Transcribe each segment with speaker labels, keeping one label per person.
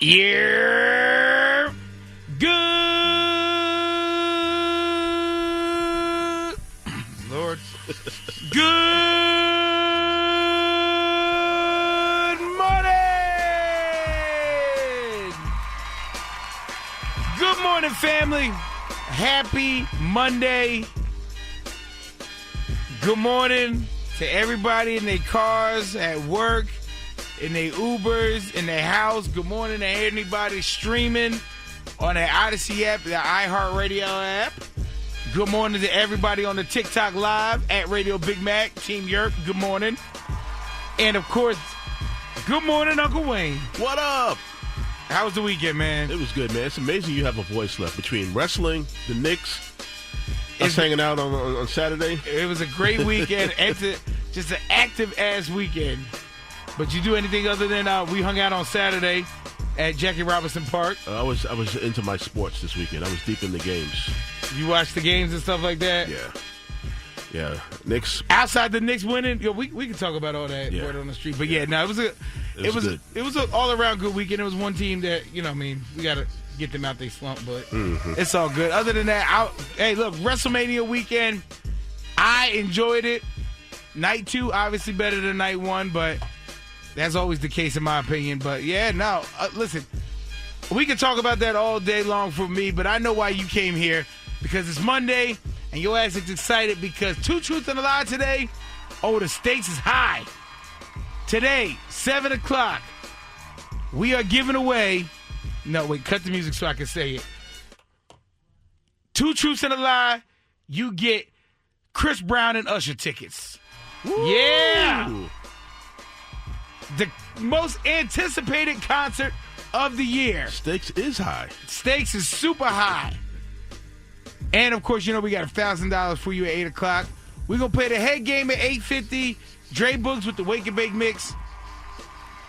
Speaker 1: Yeah. Good. Lord. Good morning. Good morning, family. Happy Monday. Good morning to everybody in their cars, at work, in their Ubers, in their house. Good morning to anybody streaming on the Odyssey app, the iHeartRadio app. Good morning to everybody on the TikTok Live at Radio Big Mac, Team Yerk. Good morning. And, of course, good morning, Uncle Wayne.
Speaker 2: What up?
Speaker 1: How was the weekend, man?
Speaker 2: It was good, man. It's amazing you have a voice left between wrestling, the Knicks, us hanging out on Saturday.
Speaker 1: It was a great weekend. Just an active-ass weekend. But you do anything other than we hung out on Saturday at Jackie Robinson Park?
Speaker 2: I was into my sports this weekend. I was deep in the games.
Speaker 1: You watched the games and stuff like that?
Speaker 2: Yeah. Knicks.
Speaker 1: Outside the Knicks winning, we can talk about all that word on the street. But no, it was an all-around good weekend. It was one team that, we got to get them out their slump, but it's all good. Other than that, hey, look, WrestleMania weekend, I enjoyed it. Night 2, obviously better than night 1, but that's always the case in my opinion. But, listen, we can talk about that all day long for me, but I know why you came here, because it's Monday, and your ass is excited because Two Truths and a Lie today, the stakes is high. Today, 7 o'clock, we are giving away, cut the music so I can say it. Two Truths and a Lie, you get Chris Brown and Usher tickets. Woo! Yeah! The most anticipated concert of the year.
Speaker 2: Stakes is high.
Speaker 1: Stakes is super high. And, of course, we got $1,000 for you at 8 o'clock. We're going to play the head game at 8:50. Dre Boogs with the Wake and Bake Mix.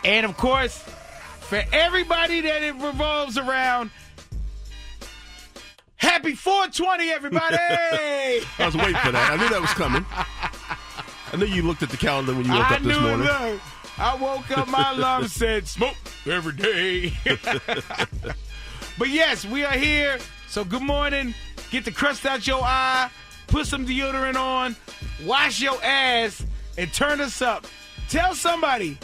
Speaker 1: And, of course, for everybody that it revolves around, happy 420, everybody!
Speaker 2: I was waiting for that. I knew that was coming. I knew you looked at the calendar when you woke up this morning.
Speaker 1: I woke up, my alarm said, smoke every day. But yes, we are here. So good morning. Get the crust out your eye. Put some deodorant on. Wash your ass. And turn us up. Tell somebody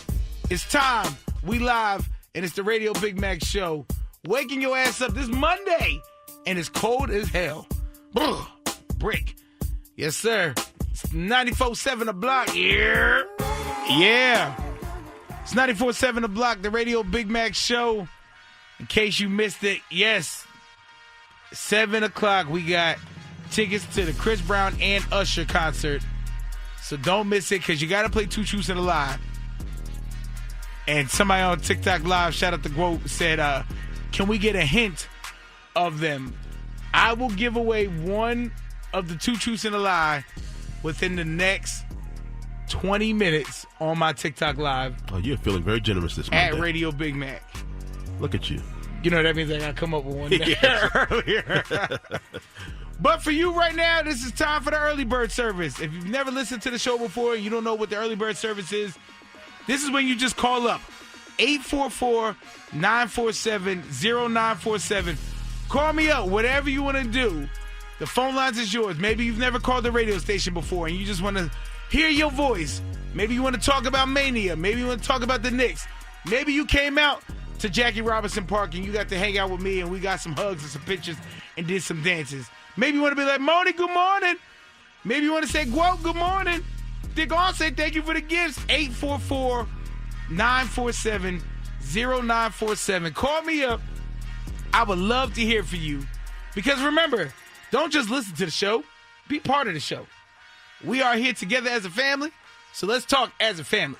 Speaker 1: it's time. We live. And it's the Radio Big Mac Show. Waking your ass up this Monday. And it's cold as hell. Brick. Yes, sir. It's 94.7 The Block. Yeah. It's 94.7 The Block, the Radio Big Mac Show. In case you missed it, yes. 7 o'clock, we got tickets to the Chris Brown and Usher concert. So don't miss it, because you got to play Two Truths and a Lie. And somebody on TikTok Live, shout out to Gro, said, can we get a hint of them? I will give away one of the Two Truths and a Lie within the next 20 minutes on my TikTok Live.
Speaker 2: Oh, you're feeling very generous this Monday.
Speaker 1: At Radio Big Mac.
Speaker 2: Look at you.
Speaker 1: That means I got to come up with one day earlier. But for you right now, this is time for the early bird service. If you've never listened to the show before and you don't know what the early bird service is, this is when you just call up 844-947-0947. Call me up, whatever you want to do. The phone lines is yours. Maybe you've never called the radio station before and you just want to hear your voice. Maybe you want to talk about Mania. Maybe you want to talk about the Knicks. Maybe you came out to Jackie Robinson Park and you got to hang out with me and we got some hugs and some pictures and did some dances. Maybe you want to be like, Moni, good morning. Maybe you want to say, Guo, good morning. They're going to say thank you for the gifts. 844-947-0947. Call me up. I would love to hear from you. Because remember, don't just listen to the show. Be part of the show. We are here together as a family. So let's talk as a family.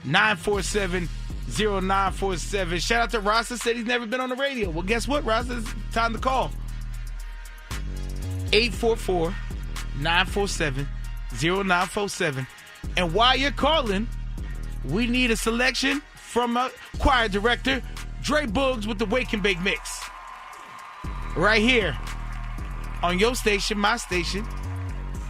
Speaker 1: 844-947-0947. Shout out to Rasta, said he's never been on the radio. Well, guess what, Rasta? It's time to call. 844-947-0947. And while you're calling, we need a selection from a choir director, Dre Boogs with the Wake and Bake Mix. Right here on your station, my station,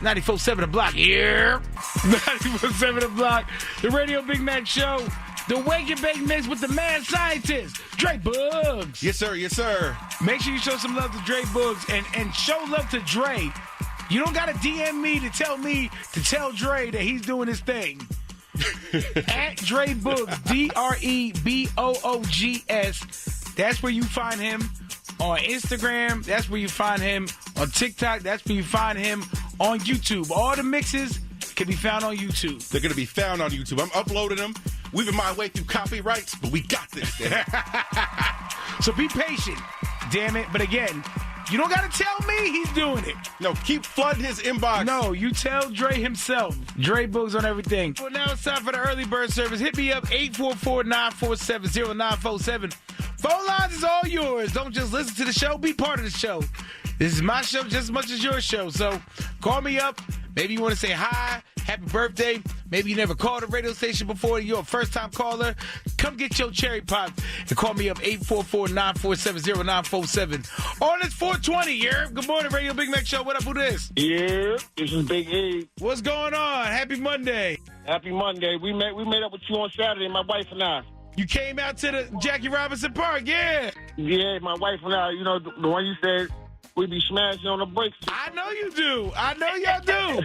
Speaker 1: 94.7 The Block. Yeah. 94.7 The Block. The Radio Big Mac Show. The Wake and Bake Mix with the mad scientist, Dre Boogs.
Speaker 3: Yes, sir. Yes, sir.
Speaker 1: Make sure you show some love to Dre Boogs and show love to Dre. You don't got to DM me to tell Dre that he's doing his thing. At Dre Boogs, DREBOOGS. That's where you find him on Instagram. That's where you find him on TikTok. That's where you find him on YouTube. All the mixes can be found on YouTube.
Speaker 3: They're going to be found on YouTube. I'm uploading them, weaving my way through copyrights, but we got this.
Speaker 1: So be patient, damn it. But again, you don't got to tell me he's doing it.
Speaker 3: No, keep flooding his inbox.
Speaker 1: No, you tell Dre himself. Dre Boogs on everything. Well, now it's time for the early bird service. Hit me up, 844-947-0947. Phone lines is all yours. Don't just listen to the show. Be part of the show. This is my show just as much as your show. So call me up. Maybe you want to say hi, happy birthday. Maybe you never called a radio station before. You're a first-time caller. Come get your cherry pop and call me up, 844-947-0947. On this 420, yeah. Good morning, Radio Big Mac Show. What up, who this?
Speaker 4: Yeah, this is Big E.
Speaker 1: What's going on? Happy Monday.
Speaker 4: Happy Monday. We met up with you on Saturday, my wife and I.
Speaker 1: You came out to the Jackie Robinson Park, yeah.
Speaker 4: Yeah, my wife and I, you know, the one you said we be smashing on the brakes.
Speaker 1: I know you do. I know y'all do.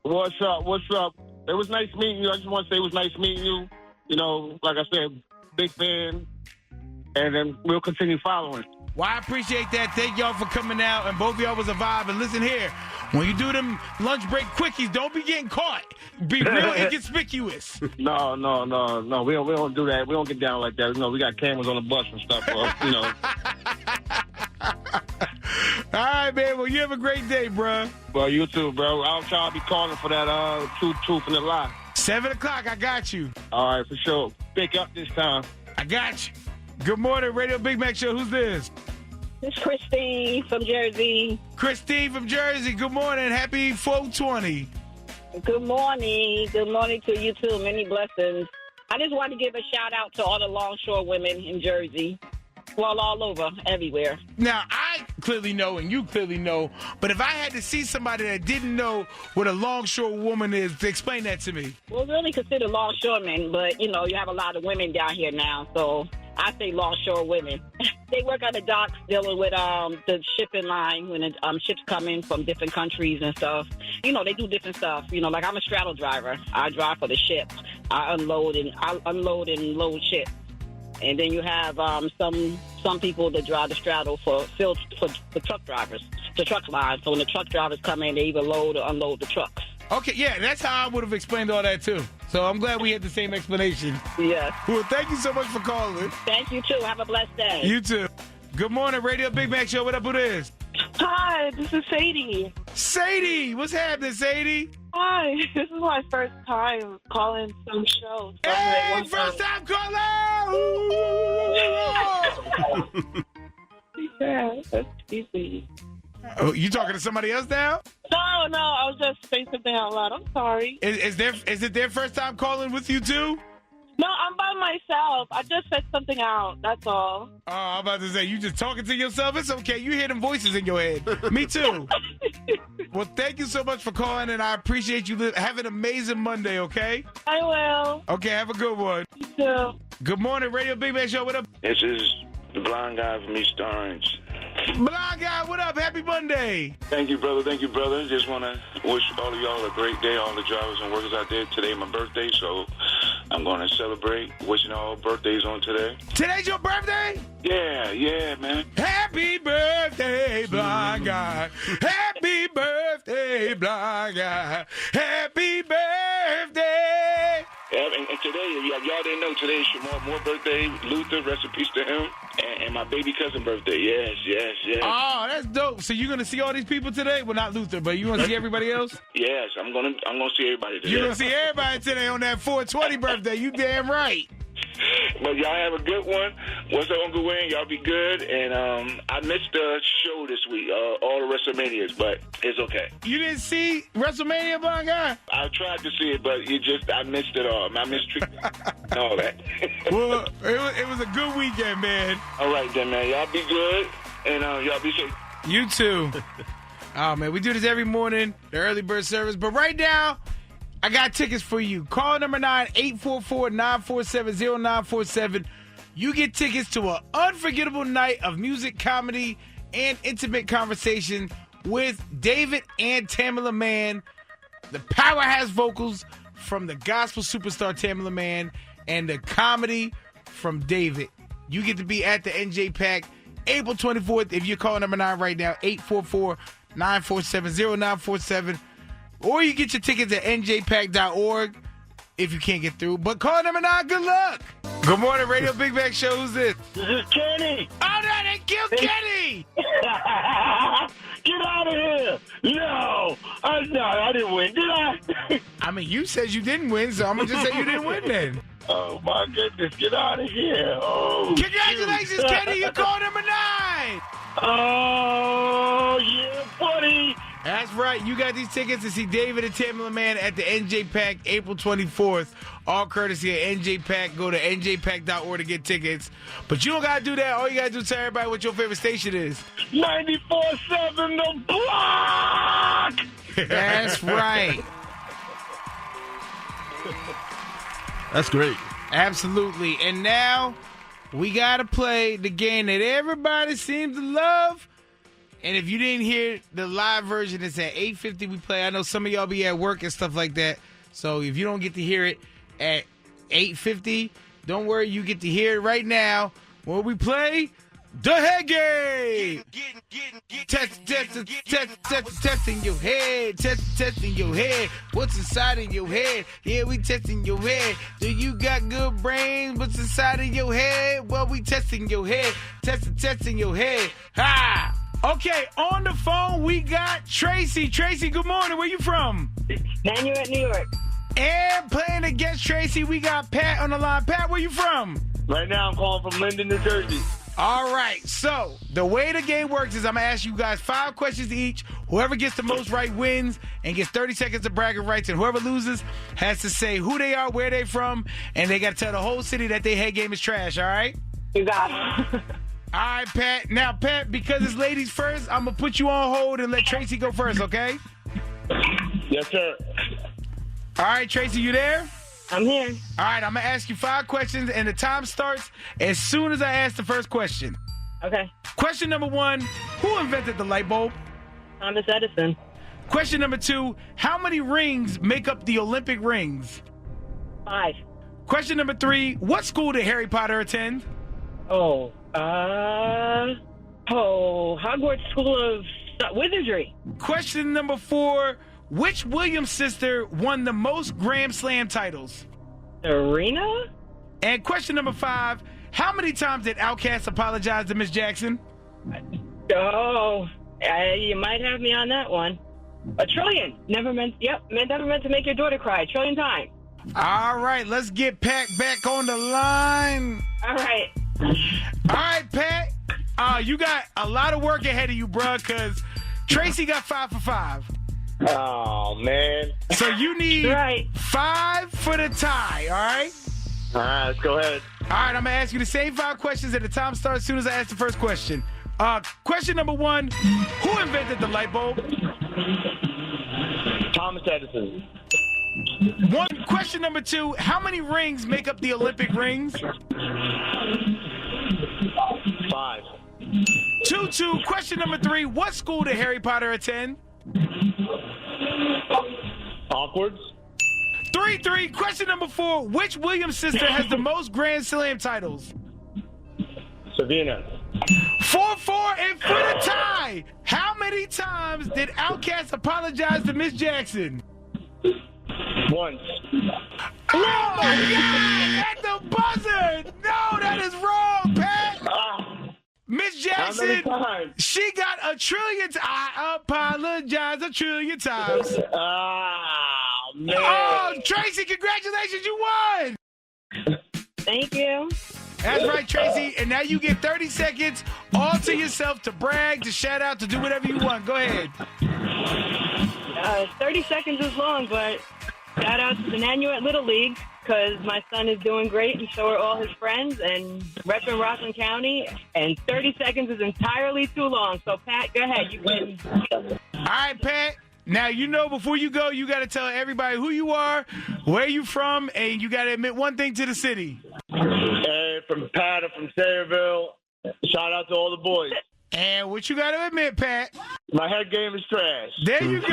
Speaker 4: What's up? What's up? It was nice meeting you. I just want to say it was nice meeting you. You know, like I said, big fan. And then we'll continue following.
Speaker 1: Well, I appreciate that. Thank y'all for coming out. And both of y'all was a vibe. And listen here, when you do them lunch break quickies, don't be getting caught. Be real inconspicuous.
Speaker 4: No. We don't do that. We don't get down like that. You know, we got cameras on the bus and stuff, you know.
Speaker 1: All right, man. Well, you have a great day, bro.
Speaker 4: Well, you too, bro. I'll try to be calling for that truth and the lie.
Speaker 1: 7 o'clock, I got you.
Speaker 4: All right, for sure. Pick up this time.
Speaker 1: I got you. Good morning, Radio Big Mac Show. Who's this?
Speaker 5: It's Christine from Jersey.
Speaker 1: Christine from Jersey. Good morning. Happy 420.
Speaker 5: Good morning. Good morning to you, too. Many blessings. I just wanted to give a shout-out to all the longshore women in Jersey. Well, all over, everywhere.
Speaker 1: Now, I clearly know, and you clearly know, but if I had to see somebody that didn't know what a longshore woman is, explain that to me.
Speaker 5: Well, really consider longshoremen, but, you know, you have a lot of women down here now, so I say longshore women. They work on the docks dealing with the shipping line when ships come in from different countries and stuff. You know, they do different stuff. You know, like I'm a straddle driver. I drive for the ship. I unload and load ship. And then you have some people that drive the straddle for the truck drivers, the truck line. So when the truck drivers come in, they either load or unload the trucks.
Speaker 1: Okay, yeah, that's how I would have explained all that, too. So I'm glad we had the same explanation.
Speaker 5: Yes.
Speaker 1: Well, thank you so much for calling.
Speaker 5: Thank you, too. Have a blessed day.
Speaker 1: You, too. Good morning, Radio Big Mac Show. What up, who this?
Speaker 6: Hi, this is Sadie.
Speaker 1: Sadie! What's happening, Sadie?
Speaker 6: Hi, this is my first time calling some show. So
Speaker 1: Hey, first time caller!
Speaker 6: Yeah, that's easy.
Speaker 1: Oh, you talking to somebody else now?
Speaker 6: No, I was just saying something out loud. I'm sorry.
Speaker 1: Is it their first time calling with you, too?
Speaker 6: No, I'm by myself. I just said something out. That's all.
Speaker 1: Oh, I'm about to say, you just talking to yourself? It's okay. You hear them voices in your head. Me too. Well, thank you so much for calling, and I appreciate you. Have an amazing Monday, okay?
Speaker 6: I will.
Speaker 1: Okay, have a good one.
Speaker 6: You too.
Speaker 1: Good morning, Radio Big Man Show. What up?
Speaker 7: This is the blind guy from East Orange.
Speaker 1: Blind guy, what up? Happy Monday.
Speaker 7: Thank you, brother. Thank you, brother. Just want to wish all of y'all a great day, all the drivers and workers out there. Today my birthday, so I'm going to celebrate. Wishing all birthdays on today.
Speaker 1: Today's your birthday?
Speaker 7: Yeah, man.
Speaker 1: Happy birthday, blind guy. Happy birthday, blind guy. Happy birthday.
Speaker 7: Yeah, and today, y'all didn't know, today is Shamar birthday. Luther, rest in peace to him. And my baby cousin birthday. Yes.
Speaker 1: Oh, that's dope. So you're going to see all these people today? Well, not Luther, but you want to see everybody else?
Speaker 7: Yes, I'm gonna see everybody today.
Speaker 1: You're going to see everybody today on that 420 birthday. You damn right.
Speaker 7: But y'all have a good one. What's up, Uncle Wayne? Y'all be good. And I missed the show this week, all the WrestleManias, but it's okay.
Speaker 1: You didn't see WrestleMania, blind guy?
Speaker 7: I tried to see it, but I missed it all. I missed all that.
Speaker 1: Well, it was a good weekend, man.
Speaker 7: All right, then, man. Y'all be good, and y'all be safe.
Speaker 1: You too. Oh, man, we do this every morning, the early bird service. But right now, I got tickets for you. Call number 9, 844-947-0947. You get tickets to an unforgettable night of music, comedy, and intimate conversation with David and Tamela Mann, the powerhouse vocals from the gospel superstar Tamela Mann, and the comedy from David. You get to be at the NJ Pack April 24th. If you call number 9 right now, 844-947-0947. Or you get your tickets at njpack.org if you can't get through. But call number 9. Good luck. Good morning, Radio Big Bag Show. Who's this?
Speaker 4: This is Kenny.
Speaker 1: Oh, no, they killed Kenny.
Speaker 4: Get out of here. No, I didn't win, did I?
Speaker 1: I mean, you said you didn't win, so I'm going to just say you didn't win then.
Speaker 4: Oh, my goodness. Get out of here. Oh,
Speaker 1: Congratulations,
Speaker 4: shoot.
Speaker 1: Kenny. You call number 9.
Speaker 4: Oh, yeah, buddy.
Speaker 1: That's right. You got these tickets to see David and Tamela Mann at the NJ Pack April 24th. All courtesy of NJ Pack. Go to njpack.org to get tickets. But you don't got to do that. All you got to do is tell everybody what your favorite station is.
Speaker 4: 94.7 The Block.
Speaker 1: That's right.
Speaker 2: That's great.
Speaker 1: Absolutely. And now we got to play the game that everybody seems to love. And if you didn't hear the live version, it's at 8:50 we play. I know some of y'all be at work and stuff like that. So if you don't get to hear it at 8:50, don't worry. You get to hear it right now when we play the head game. Testing your head. Testing your head. What's inside of your head? Yeah, we testing your head. Do you got good brains? What's inside of your head? Well, we testing your head. Testing your head. Ha! Okay, on the phone, we got Tracy. Tracy, good morning. Where you from?
Speaker 5: Nanuet, New York.
Speaker 1: And playing against Tracy, we got Pat on the line. Pat, where you from?
Speaker 4: Right now, I'm calling from Linden, New Jersey.
Speaker 1: All right, so the way the game works is I'm going to ask you guys 5 questions each. Whoever gets the most right wins and gets 30 seconds of bragging rights, and whoever loses has to say who they are, where they from, and they got to tell the whole city that their head game is trash, all right?
Speaker 5: You got it.
Speaker 1: All right, Pat. Now, Pat, because it's ladies first, I'm going to put you on hold and let Tracy go first, okay?
Speaker 4: Yes, sir.
Speaker 1: All right, Tracy, you there?
Speaker 5: I'm here.
Speaker 1: All right, I'm going to ask you 5 questions, and the time starts as soon as I ask the first question.
Speaker 5: Okay.
Speaker 1: Question number 1, who invented the light bulb?
Speaker 5: Thomas Edison.
Speaker 1: Question number 2, how many rings make up the Olympic rings?
Speaker 5: 5.
Speaker 1: Question number 3, what school did Harry Potter attend?
Speaker 5: Hogwarts School of Wizardry.
Speaker 1: Question number 4, which Williams sister won the most Grand Slam titles?
Speaker 5: Serena?
Speaker 1: And question number 5, how many times did Outkast apologize to Miss Jackson?
Speaker 5: You might have me on that one. 1 trillion. Never meant to make your daughter cry. 1 trillion times.
Speaker 1: All right, let's get Pat back on the line.
Speaker 5: All right.
Speaker 1: All right, Pat. You got a lot of work ahead of you, bruh, because Tracy got 5 for 5.
Speaker 4: Oh, man.
Speaker 1: So you need
Speaker 5: Right.
Speaker 1: 5 for the tie, all right?
Speaker 4: All right, let's go ahead.
Speaker 1: All right, I'm going to ask you the same 5 questions, and the time starts as soon as I ask the first question. Question number 1, who invented the light bulb?
Speaker 4: Thomas Edison.
Speaker 1: Question number 2, how many rings make up the Olympic rings?
Speaker 4: 5.
Speaker 1: 2. Question number 3, what school did Harry Potter attend?
Speaker 4: Hogwarts.
Speaker 1: 3. Question number 4, which Williams sister has the most Grand Slam titles?
Speaker 4: Savina.
Speaker 1: 4, and for the tie, how many times did Outkast apologize to Miss Jackson?
Speaker 4: Once.
Speaker 1: Oh my God! At the buzzer! No, that is wrong, Pat! Miss Jackson, she got 1 trillion I apologize 1 trillion times.
Speaker 4: Oh, man.
Speaker 1: Oh, Tracy, congratulations, you won!
Speaker 5: Thank you.
Speaker 1: That's right, Tracy. And now you get 30 seconds all to yourself to brag, to shout out, to do whatever you want. Go ahead.
Speaker 5: 30 seconds is long, but shout out to the Nanuet Little League because my son is doing great and so are all his friends and repping Rockland County. And 30 seconds is entirely too long. So, Pat, go ahead. You can.
Speaker 1: All right, Pat. Now, before you go, you got to tell everybody who you are, where you from, and you got to admit one thing to the city.
Speaker 4: Hey, from Pat, from Sayreville. Shout out to all the boys.
Speaker 1: And what you got to admit, Pat?
Speaker 4: My head game is trash.
Speaker 1: There you go.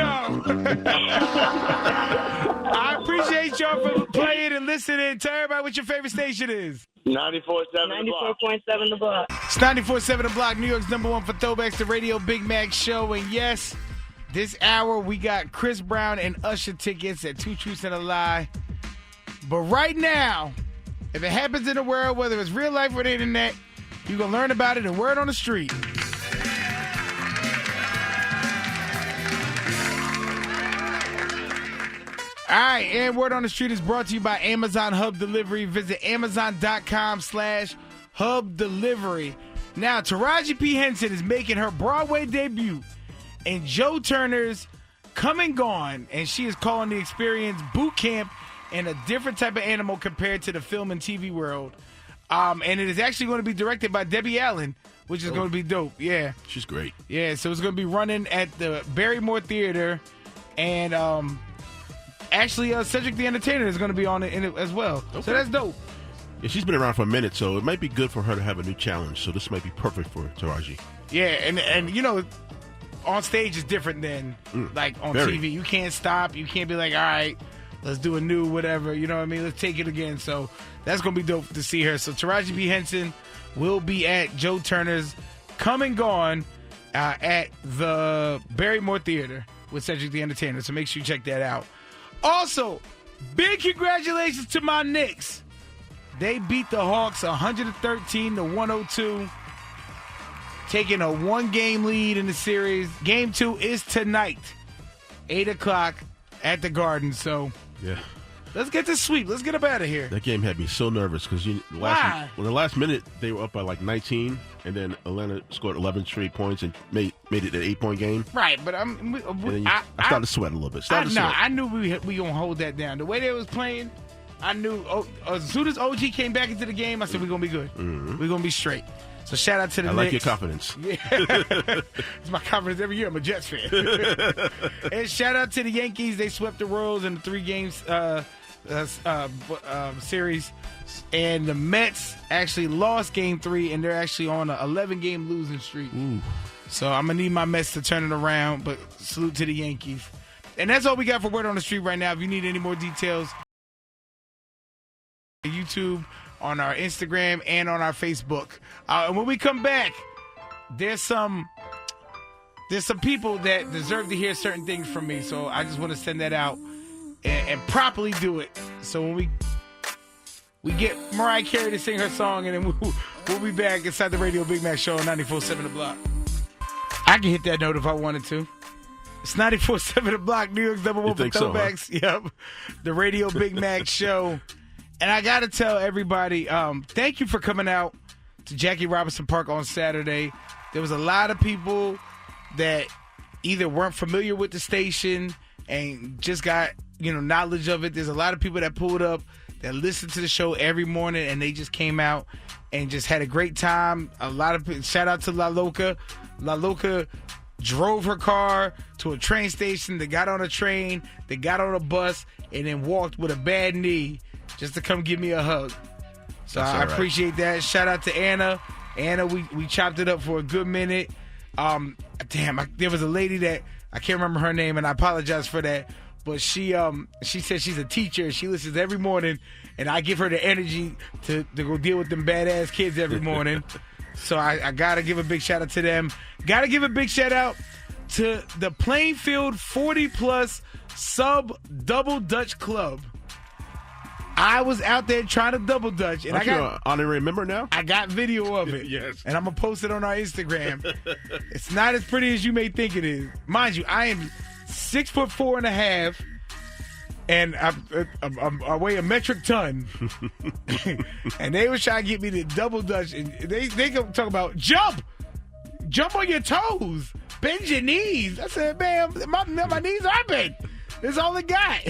Speaker 1: I appreciate y'all for playing and listening. Tell everybody what your favorite station is.
Speaker 4: 94.7
Speaker 5: 94.7 The Block.
Speaker 1: It's 94.7 The Block, New York's #1 for Throwbacks, the Radio Big Mac Show. And yes, this hour we got Chris Brown and Usher tickets at Two Truths and a Lie. But right now, if it happens in the world, whether it's real life or the internet, you're going to learn about it in Word on the Street. All right, and Word on the Street is brought to you by Amazon Hub Delivery. Visit Amazon.com/Hub Delivery. Now, Taraji P. Henson is making her Broadway debut in Joe Turner's Come and Gone, and she is calling the experience boot camp and a different type of animal compared to the film and TV world. And it is actually going to be directed by Debbie Allen, which is going to be dope. Yeah.
Speaker 2: She's great.
Speaker 1: Yeah, so it's going to be running at the Barrymore Theater, and actually, Cedric the Entertainer is going to be on it in it as well. Okay. So that's dope.
Speaker 2: Yeah, she's been around for a minute, so it might be good for her to have a new challenge. So this might be perfect for Taraji.
Speaker 1: Yeah, and on stage is different than like on TV. You can't stop. You can't be like, all right, let's do a new whatever. You know what I mean? Let's take it again. So that's going to be dope to see her. So Taraji P. Henson will be at Joe Turner's Come and Gone at the Barrymore Theater with Cedric the Entertainer. So make sure you check that out. Also, big congratulations to my Knicks. They beat the Hawks 113-102, taking a one-game lead in the series. Game 2 is tonight, 8 o'clock at the Garden. So,
Speaker 2: yeah,
Speaker 1: let's get this sweep. Let's get up out of here.
Speaker 2: That game had me so nervous because the last minute they were up by like 19, and then Atlanta scored 11 straight points and made it an 8-point game.
Speaker 1: Right, but I
Speaker 2: started to sweat a little bit.
Speaker 1: I knew we gonna hold that down. The way they was playing, I knew as soon as OG came back into the game, I said we're gonna be good. Mm-hmm. We're gonna be straight. So shout out to the Knicks.
Speaker 2: I like your confidence.
Speaker 1: Yeah. It's my confidence every year. I'm a Jets fan. And shout out to the Yankees. They swept the Royals in the 3 games series, and the Mets actually lost Game 3, and they're actually on an 11-game losing streak.
Speaker 2: Ooh.
Speaker 1: So I'm gonna need my Mets to turn it around. But salute to the Yankees, and that's all we got for Word on the Street right now. If you need any more details, YouTube, on our Instagram, and on our Facebook. And when we come back, there's some people that deserve to hear certain things from me. So I just want to send that out and properly do it. So when we get Mariah Carey to sing her song, and then we'll be back inside the Radio Big Mac Show on 94.7 The Block. I can hit that note if I wanted to. It's 94.7 The Block, New York's #1 for Throwbacks. So, huh? Yep. The Radio Big Mac Show. And I got to tell everybody, thank you for coming out to Jackie Robinson Park on Saturday. There was a lot of people that either weren't familiar with the station and just got, knowledge of it. There's a lot of people that pulled up that listen to the show every morning, and they just came out and just had a great time. A lot of shout out to Loca. Loca drove her car to a train station. They got on a train, they got on a bus, and then walked with a bad knee just to come give me a hug. So I appreciate that. Shout out to Anna. Anna, we chopped it up for a good minute. There was a lady that I can't remember her name, and I apologize for that. But she said she's a teacher. She listens every morning, and I give her the energy to go deal with them badass kids every morning. So I got to give a big shout out to them. Got to give a big shout out to the Plainfield 40-plus sub double Dutch club. I was out there trying to double Dutch, and
Speaker 2: I got honorary member now.
Speaker 1: I got video of it.
Speaker 2: Yes,
Speaker 1: and I'm gonna post it on our Instagram. It's not as pretty as you may think it is, mind you. I am 6'4.5", and I weigh a metric ton. And they was trying to get me to double Dutch, and they talk about jump on your toes, bend your knees. I said, man, my knees are bent. That's all it got.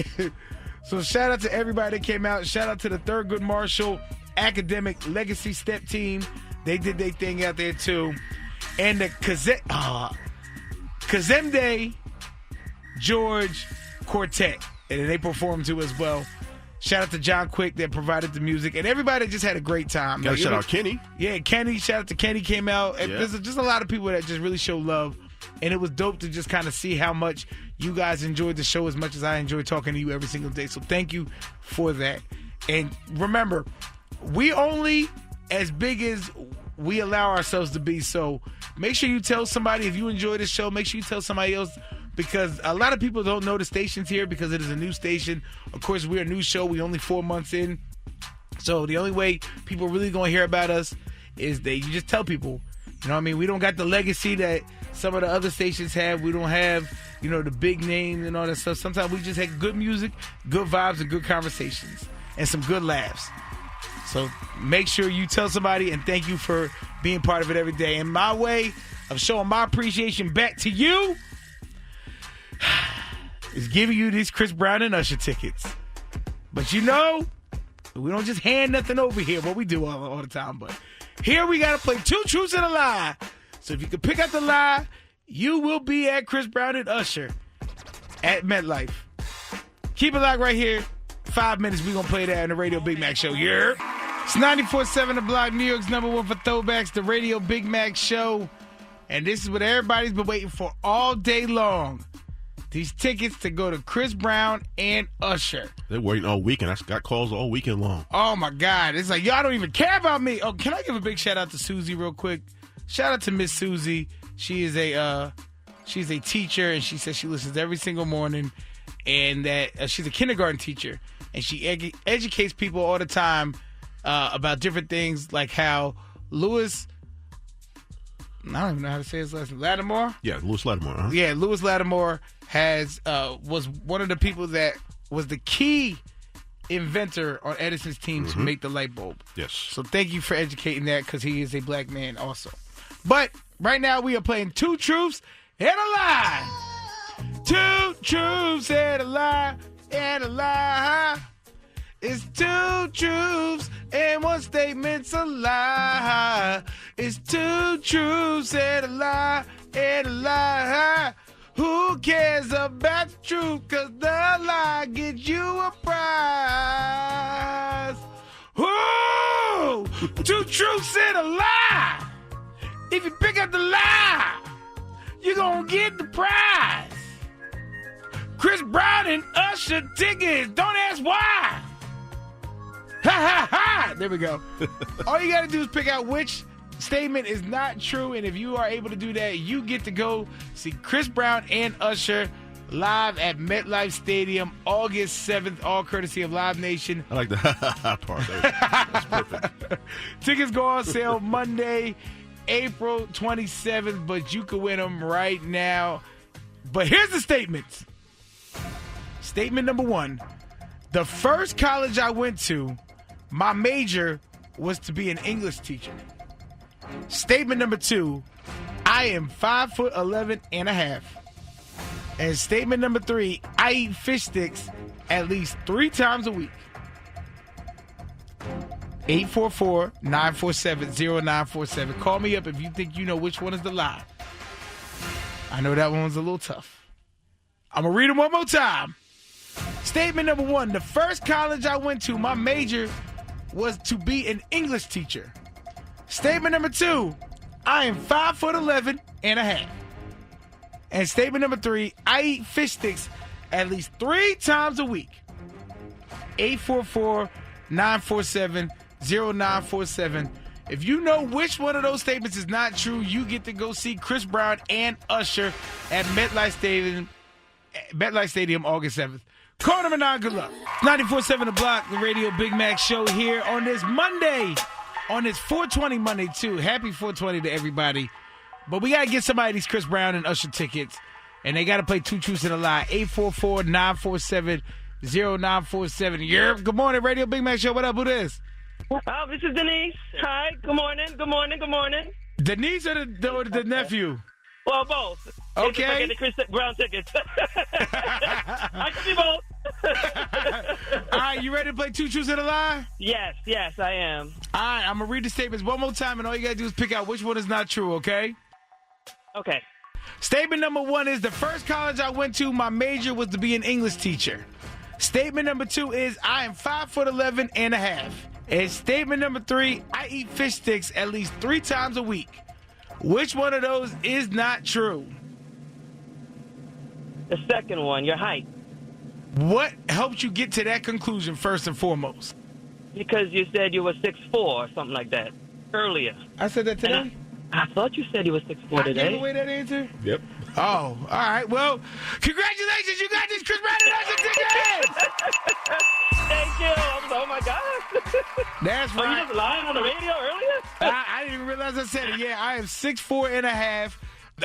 Speaker 1: So shout out to everybody that came out. Shout out to the Thurgood Marshall Academic Legacy Step Team. They did their thing out there too. And the Kazemde George Quartet. And then they performed too as well. Shout out to John Quick that provided the music. And everybody just had a great time.
Speaker 2: Gotta shout out Kenny.
Speaker 1: Yeah, Kenny. Shout out to Kenny came out. And
Speaker 2: Yeah.
Speaker 1: there's just a lot of people that just really show love. And it was dope to just kind of see how much you guys enjoyed the show as much as I enjoy talking to you every single day. So thank you for that. And remember, we only as big as we allow ourselves to be. So make sure you tell somebody if you enjoy the show. Make sure you tell somebody else, because a lot of people don't know the station's here because it is a new station. Of course, we're a new show. We only 4 months in. So the only way people really going to hear about us is that you just tell people. You know what I mean? We don't got the legacy that some of the other stations have. We don't have, the big names and all that stuff. Sometimes we just have good music, good vibes, and good conversations, and some good laughs. So make sure you tell somebody, and thank you for being part of it every day. And my way of showing my appreciation back to you is giving you these Chris Brown and Usher tickets. But we don't just hand nothing over here. Well, we do all the time, but here we got to play two truths and a lie. So if you can pick out the lie, you will be at Chris Brown and Usher at MetLife. Keep it locked right here. 5 minutes, we're going to play that on the Radio Big Mac Show. Yeah. It's 94.7 The Block, New York's #1 for throwbacks, the Radio Big Mac Show. And this is what everybody's been waiting for all day long. These tickets to go to Chris Brown and Usher.
Speaker 2: They're waiting all weekend. I got calls all weekend long.
Speaker 1: Oh, my God. It's like, y'all don't even care about me. Oh, can I give a big shout out to Susie real quick? Shout out to Miss Susie. She's a teacher, and she says she listens every single morning, and that she's a kindergarten teacher, and she educates people all the time about different things, like how Lewis, I don't even know how to say his last name, Lattimore?
Speaker 2: Yeah, Lewis Lattimore. Huh?
Speaker 1: Yeah, Lewis Lattimore was one of the people that was the key inventor on Edison's team to make the light bulb.
Speaker 2: Yes.
Speaker 1: So thank you for educating that, because he is a black man also. But right now we are playing two truths and a lie. Two truths and a lie and a lie. It's two truths and one statement's a lie. It's two truths and a lie and a lie. Who cares about the truth? 'Cause the lie gets you a prize. Ooh! Two truths and a lie. If you pick up the lie, you're gonna get the prize. Chris Brown and Usher tickets. Don't ask why. Ha ha ha! There we go. All you gotta do is pick out which statement is not true, and if you are able to do that, you get to go see Chris Brown and Usher live at MetLife Stadium, August 7th, all courtesy of Live Nation.
Speaker 2: I like the part. That's perfect.
Speaker 1: Tickets go on sale Monday, April 27th, but you can win them right now. But here's the statements. Statement number 1. The first college I went to, my major was to be an English teacher. Statement number 2, I am 5'11" and a half. And statement number 3, I eat fish sticks at least 3 times a week. 844-947-0947. Call me up if you think you know which one is the lie. I know that one was a little tough. I'm going to read them one more time. Statement number 1, the first college I went to, my major was to be an English teacher. Statement number 2, I am 5'11" and a half. And statement number 3, I eat fish sticks at least 3 times a week. 844-947-0947. If you know which one of those statements is not true, you get to go see Chris Brown and Usher at MetLife Stadium, August 7th. Call number 9, good luck. 94.7 The Block, the Radio Big Mac Show here on this Monday. On this 420 Monday, too. Happy 420 to everybody. But we got to get somebody these Chris Brown and Usher tickets. And they got to play two truths and a lie. 844-947-0947. Yerp. Good morning, Radio Big Mac Show. What up? Who this?
Speaker 6: This is Denise. Hi. Good morning. Good morning. Good morning.
Speaker 1: Denise or the nephew?
Speaker 6: Well, both.
Speaker 1: Okay.
Speaker 6: I get the Chris Brown tickets. I can be both.
Speaker 1: All right, you ready to play two truths and a lie?
Speaker 6: Yes, I am.
Speaker 1: All right, I'm going to read the statements one more time, and all you got to do is pick out which one is not true, okay?
Speaker 6: Okay.
Speaker 1: Statement number 1 is the first college I went to, my major was to be an English teacher. Statement number 2 is I am 5'11" and a half. And statement number 3, I eat fish sticks at least 3 times a week. Which one of those is not true?
Speaker 8: The second one, your height.
Speaker 1: What helped you get to that conclusion first and foremost?
Speaker 8: Because you said you were 6'4" or something like that earlier.
Speaker 1: I said that today?
Speaker 8: I thought you said you were 6'4"
Speaker 1: I
Speaker 8: today.
Speaker 1: gave away that answer?
Speaker 2: Yep.
Speaker 1: Oh, all right. Well, congratulations. You got these Chris Brown and Usher tickets.
Speaker 8: Thank you. I was, oh, my God.
Speaker 1: That's
Speaker 8: Were you
Speaker 1: right.
Speaker 8: just lying on the radio earlier?
Speaker 1: I didn't even realize I said it. Yeah, I am 6'4" and a half.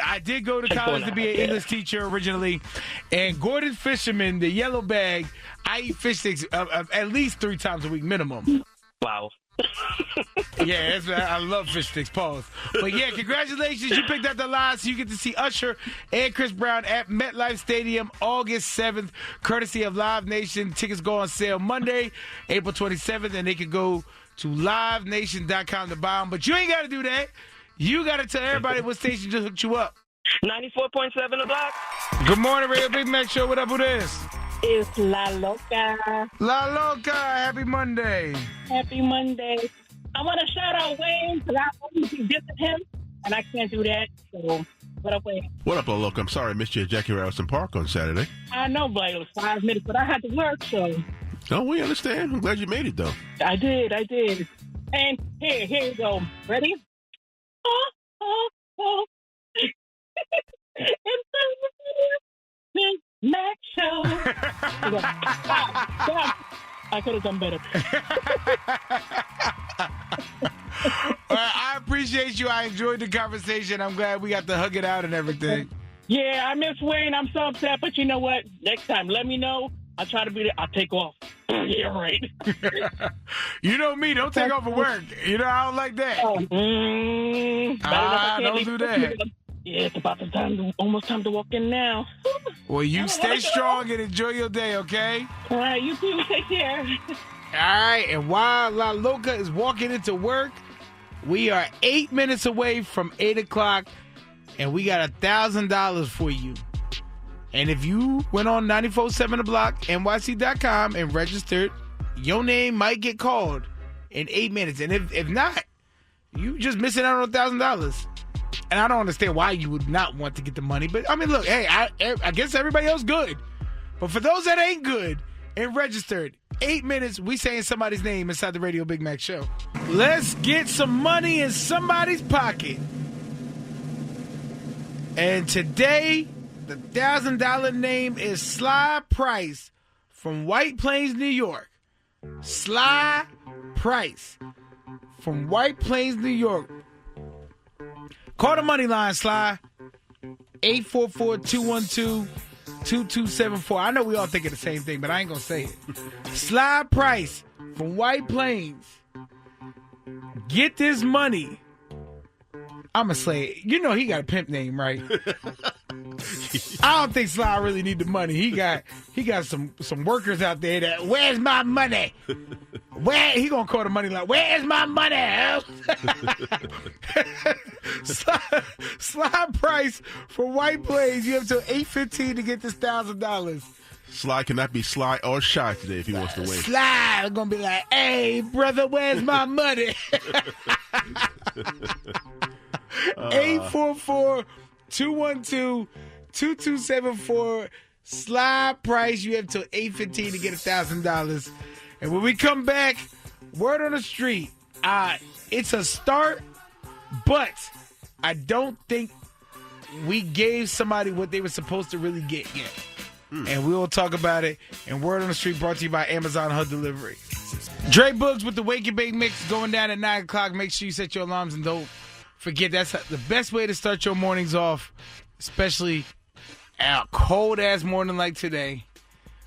Speaker 1: I did go to college to be an English teacher originally. And Gordon Fisherman, the yellow bag, I eat fish sticks at least 3 times a week minimum.
Speaker 8: Wow.
Speaker 1: Yeah, I love fish sticks, pause. But yeah, congratulations. You picked out the line, so you get to see Usher and Chris Brown at MetLife Stadium August 7th, courtesy of Live Nation. Tickets go on sale Monday, April 27th, and they can go to livenation.com to buy them. But you ain't got to do that. You got to tell everybody what station just hooked you up.
Speaker 8: 94.7 The Block.
Speaker 1: Good morning, Radio Big Mac Show. What up with this?
Speaker 6: It's La Loca.
Speaker 1: La Loca. Happy Monday.
Speaker 6: Happy Monday. I want to shout out Wayne because I always be dissing him, and I can't do that. So, what up, Wayne?
Speaker 2: What up, look? I'm sorry I missed you at Jackie Robinson Park on Saturday.
Speaker 6: I know, but it was 5 minutes, but I had to work, so.
Speaker 2: Oh, we understand. I'm glad you made it, though.
Speaker 6: I did. And here you go. Ready? It's the Big Mac Show. I could have done better.
Speaker 1: I appreciate you. I enjoyed the conversation. I'm glad we got to hug it out and everything.
Speaker 6: Yeah, I miss Wayne. I'm so upset, but you know what? Next time, let me know. I'll try to be there. I'll take off. Yeah, right.
Speaker 1: You know me. Don't take off for work. You know, I don't like that.
Speaker 6: Don't
Speaker 1: do that.
Speaker 6: Yeah, it's about almost time to walk in now.
Speaker 1: Well, you stay strong and enjoy your day, okay?
Speaker 6: All right, you too. Take care.
Speaker 1: All right, and while La Loca is walking into work, we are 8 minutes away from 8 o'clock, and we got $1,000 for you. And if you went on 94.7 The Block, NYC.com, and registered, your name might get called in 8 minutes. And if not, you just missing out on $1,000. And I don't understand why you would not want to get the money. But, I mean, look, hey, I guess everybody else good. But for those that ain't good and registered, 8 minutes, we saying somebody's name inside the Radio Big Mac Show. Let's get some money in somebody's pocket. And today, the $1,000 name is Sly Price from White Plains, New York. Sly Price from White Plains, New York. Call the money line, Sly. 844-212-2274. I know we all thinking the same thing, but I ain't going to say it. Sly Price from White Plains. Get this money. I'm going to say it. You know he got a pimp name, right? I don't think Sly really need the money. He got some workers out there that, where's my money? Where he gonna call the money like, where's my money? Sly Price for White Plains. You have till 8:15 to get this $1,000.
Speaker 2: Sly cannot be sly or shy today if he wants to win.
Speaker 1: Sly gonna be like, hey brother, where's my money? 844-212-2274. Sly Price. You have till 8:15 to get $1,000. And when we come back, word on the street, it's a start, but I don't think we gave somebody what they were supposed to really get yet. And we will talk about it. And word on the street brought to you by Amazon Hub Delivery. Dre Boogs with the Wake Your Bake Mix going down at 9 o'clock. Make sure you set your alarms and don't forget that's the best way to start your mornings off, especially a cold-ass morning like today.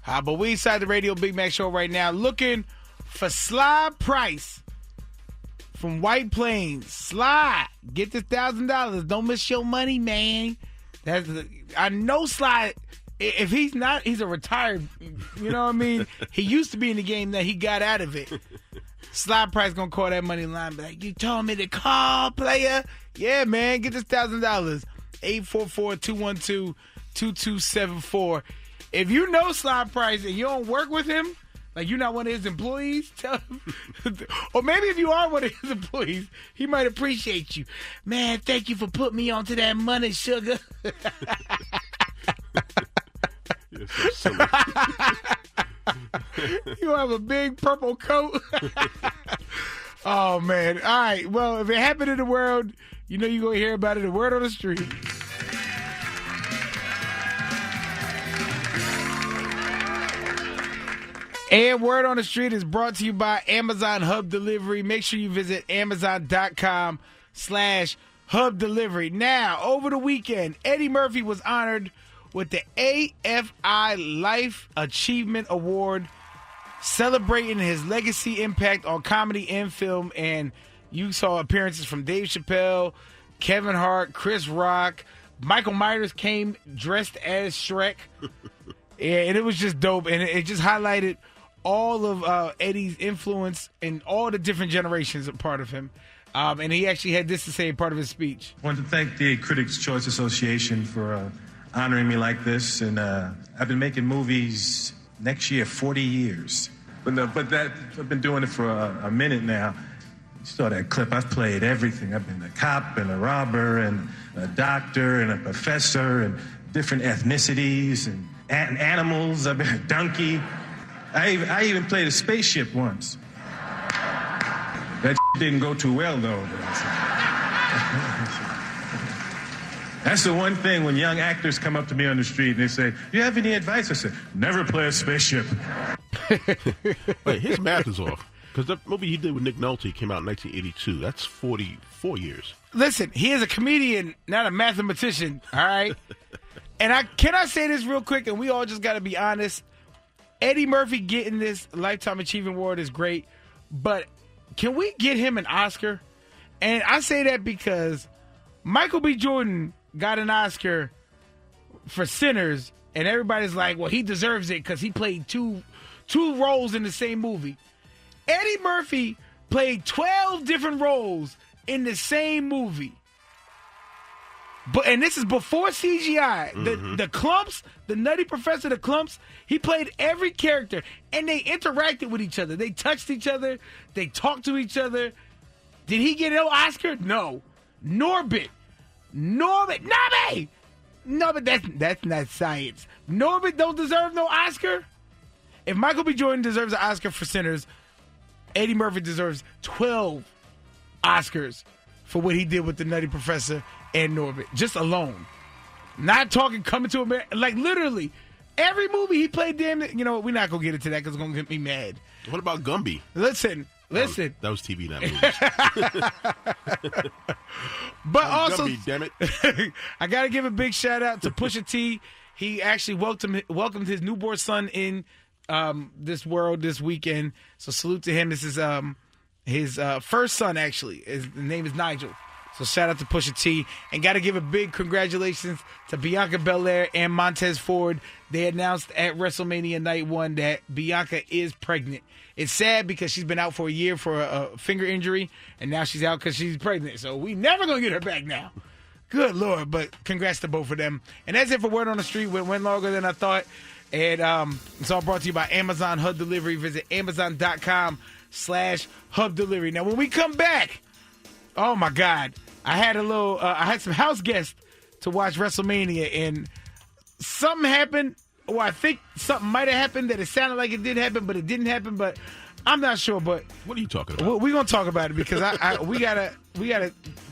Speaker 1: But we inside the Radio Big Mac Show right now looking for Sly Price from White Plains. Sly, get this $1,000. Don't miss your money, man. I know Sly, if he's not, he's a retired, you know what I mean? He used to be in the game, that he got out of it. Sly Price gonna call that money line, be like, you told me to call, player. Yeah, man, get this $1,000. 844-212-2274. If you know Sly Price and you don't work with him, like you're not one of his employees, tell him. Or maybe if you are one of his employees, he might appreciate you. Man, thank you for putting me onto that money, sugar.
Speaker 2: You're so silly.
Speaker 1: You have a big purple coat. Oh, man. All right. Well, if it happened in the world, you know you're going to hear about it. The word on the street. And Word on the Street is brought to you by Amazon Hub Delivery. Make sure you visit Amazon.com/Hub Delivery. Now, over the weekend, Eddie Murphy was honored with the AFI Life Achievement Award, celebrating his legacy impact on comedy and film. And you saw appearances from Dave Chappelle, Kevin Hart, Chris Rock. Michael Myers came dressed as Shrek. And it was just dope. And it just highlighted all of Eddie's influence and all the different generations a part of him. And he actually had this to say, part of his speech.
Speaker 9: I want to thank the Critics' Choice Association for honoring me like this. And I've been making movies next year 40 years. But I've been doing it for a minute now. You saw that clip. I've played everything. I've been a cop and a robber and a doctor and a professor and different ethnicities and animals. I've been a donkey. I even played a spaceship once. That didn't go too well, though. That's the one thing when young actors come up to me on the street and they say, "Do you have any advice?" I say, "Never play a spaceship."
Speaker 2: Wait, his math is off. Because the movie he did with Nick Nolte came out in 1982. That's 44 years.
Speaker 1: Listen, he is a comedian, not a mathematician, all right? And can I say this real quick, and we all just got to be honest. Eddie Murphy getting this Lifetime Achievement Award is great, but can we get him an Oscar? And I say that because Michael B. Jordan got an Oscar for Sinners, and everybody's like, well, he deserves it because he played two roles in the same movie. Eddie Murphy played 12 different roles in the same movie. And this is before CGI. Mm-hmm. The Clumps, the Nutty Professor, the Clumps, he played every character, and they interacted with each other. They touched each other. They talked to each other. Did he get an Oscar? No. Norbit. No, but that's not science. Norbit don't deserve no Oscar. If Michael B. Jordan deserves an Oscar for Sinners, Eddie Murphy deserves 12 Oscars for what he did with the Nutty Professor and Norbit, just alone. Not talking Coming to America. Like, literally, every movie he played, damn it. You know what? We're not going to get into that because it's going to get me mad.
Speaker 2: What about Gumby?
Speaker 1: Listen.
Speaker 2: That was TV, not movies.
Speaker 1: But also,
Speaker 2: Gumby, damn it.
Speaker 1: I got to give a big shout out to Pusha T. He actually welcomed his newborn son in this world this weekend. So salute to him. This is his first son, actually. His name is Nigel. So shout out to Pusha T. And got to give a big congratulations to Bianca Belair and Montez Ford. They announced at WrestleMania Night 1 that Bianca is pregnant. It's sad because she's been out for a year for a finger injury, and now she's out because she's pregnant. So we never going to get her back now. Good Lord. But congrats to both of them. And that's it for Word on the Street. It went longer than I thought. And it's all brought to you by Amazon Hub Delivery. Visit Amazon.com/Hub Delivery. Now, when we come back, oh my God, I had I had some house guests to watch WrestleMania, and something happened, or I think something might have happened that it sounded like it did happen, but it didn't happen. But I'm not sure. But
Speaker 2: what are you talking about?
Speaker 1: We're gonna talk about it because we gotta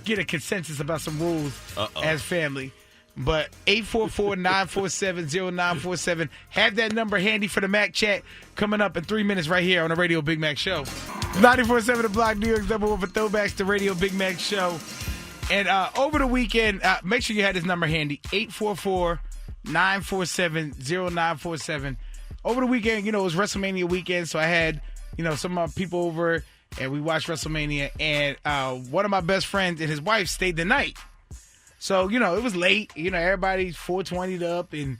Speaker 1: get a consensus about some rules as family. But 844-947-0947. Have that number handy for the Mack chat coming up in 3 minutes right here on the Radio Big Mac Show. 94.7 The Block, New York's number one for throwbacks, the Radio Big Mac Show. And over the weekend, make sure you had this number handy, 844-947-0947. Over the weekend, it was WrestleMania weekend, so I had, some of my people over, and we watched WrestleMania. And one of my best friends and his wife stayed the night. So, it was late. Everybody's 420'd up and,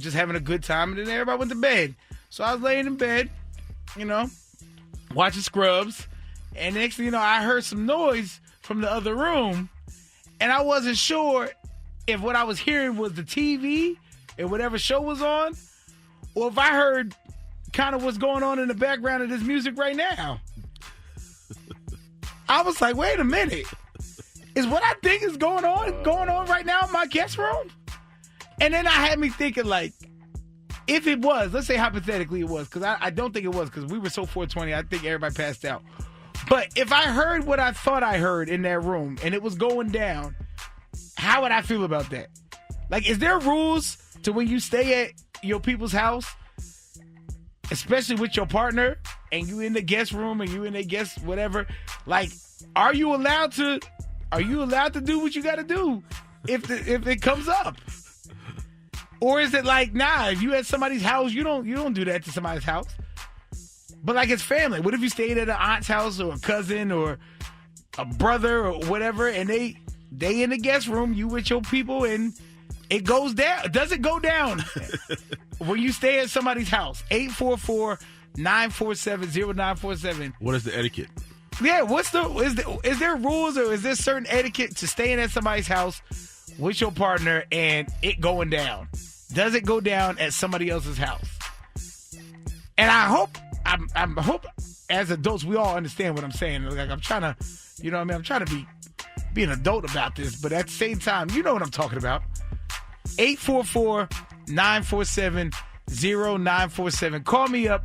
Speaker 1: just having a good time. And then everybody went to bed. So I was laying in bed, watching Scrubs. And next thing you know, I heard some noise from the other room. And I wasn't sure if what I was hearing was the TV and whatever show was on, or if I heard kind of what's going on in the background of this music right now. I was like, wait a minute. Is what I think is going on right now in my guest room? And then I had me thinking, like, if it was, let's say hypothetically it was, because I don't think it was, because we were so 420, I think everybody passed out. But if I heard what I thought I heard in that room and it was going down, how would I feel about that? Like, is there rules to when you stay at your people's house, especially with your partner, and you in the guest room and you in the guest whatever? Like, are you allowed to do what you got to do if it comes up? Or is it like, nah, if you at somebody's house, you don't do that to somebody's house. But like, it's family. What if you stayed at an aunt's house or a cousin or a brother or whatever, and they in the guest room, you with your people, and it goes down? Does it go down when you stay at somebody's house? 844-947-0947.
Speaker 2: What is the etiquette?
Speaker 1: Yeah, is there rules, or is there certain etiquette to staying at somebody's house with your partner and it going down? Does it go down at somebody else's house? And I hope as adults we all understand what I'm saying. Like, I'm trying to, you know what I mean? I'm trying to be an adult about this, but at the same time, you know what I'm talking about. 844-947-0947. Call me up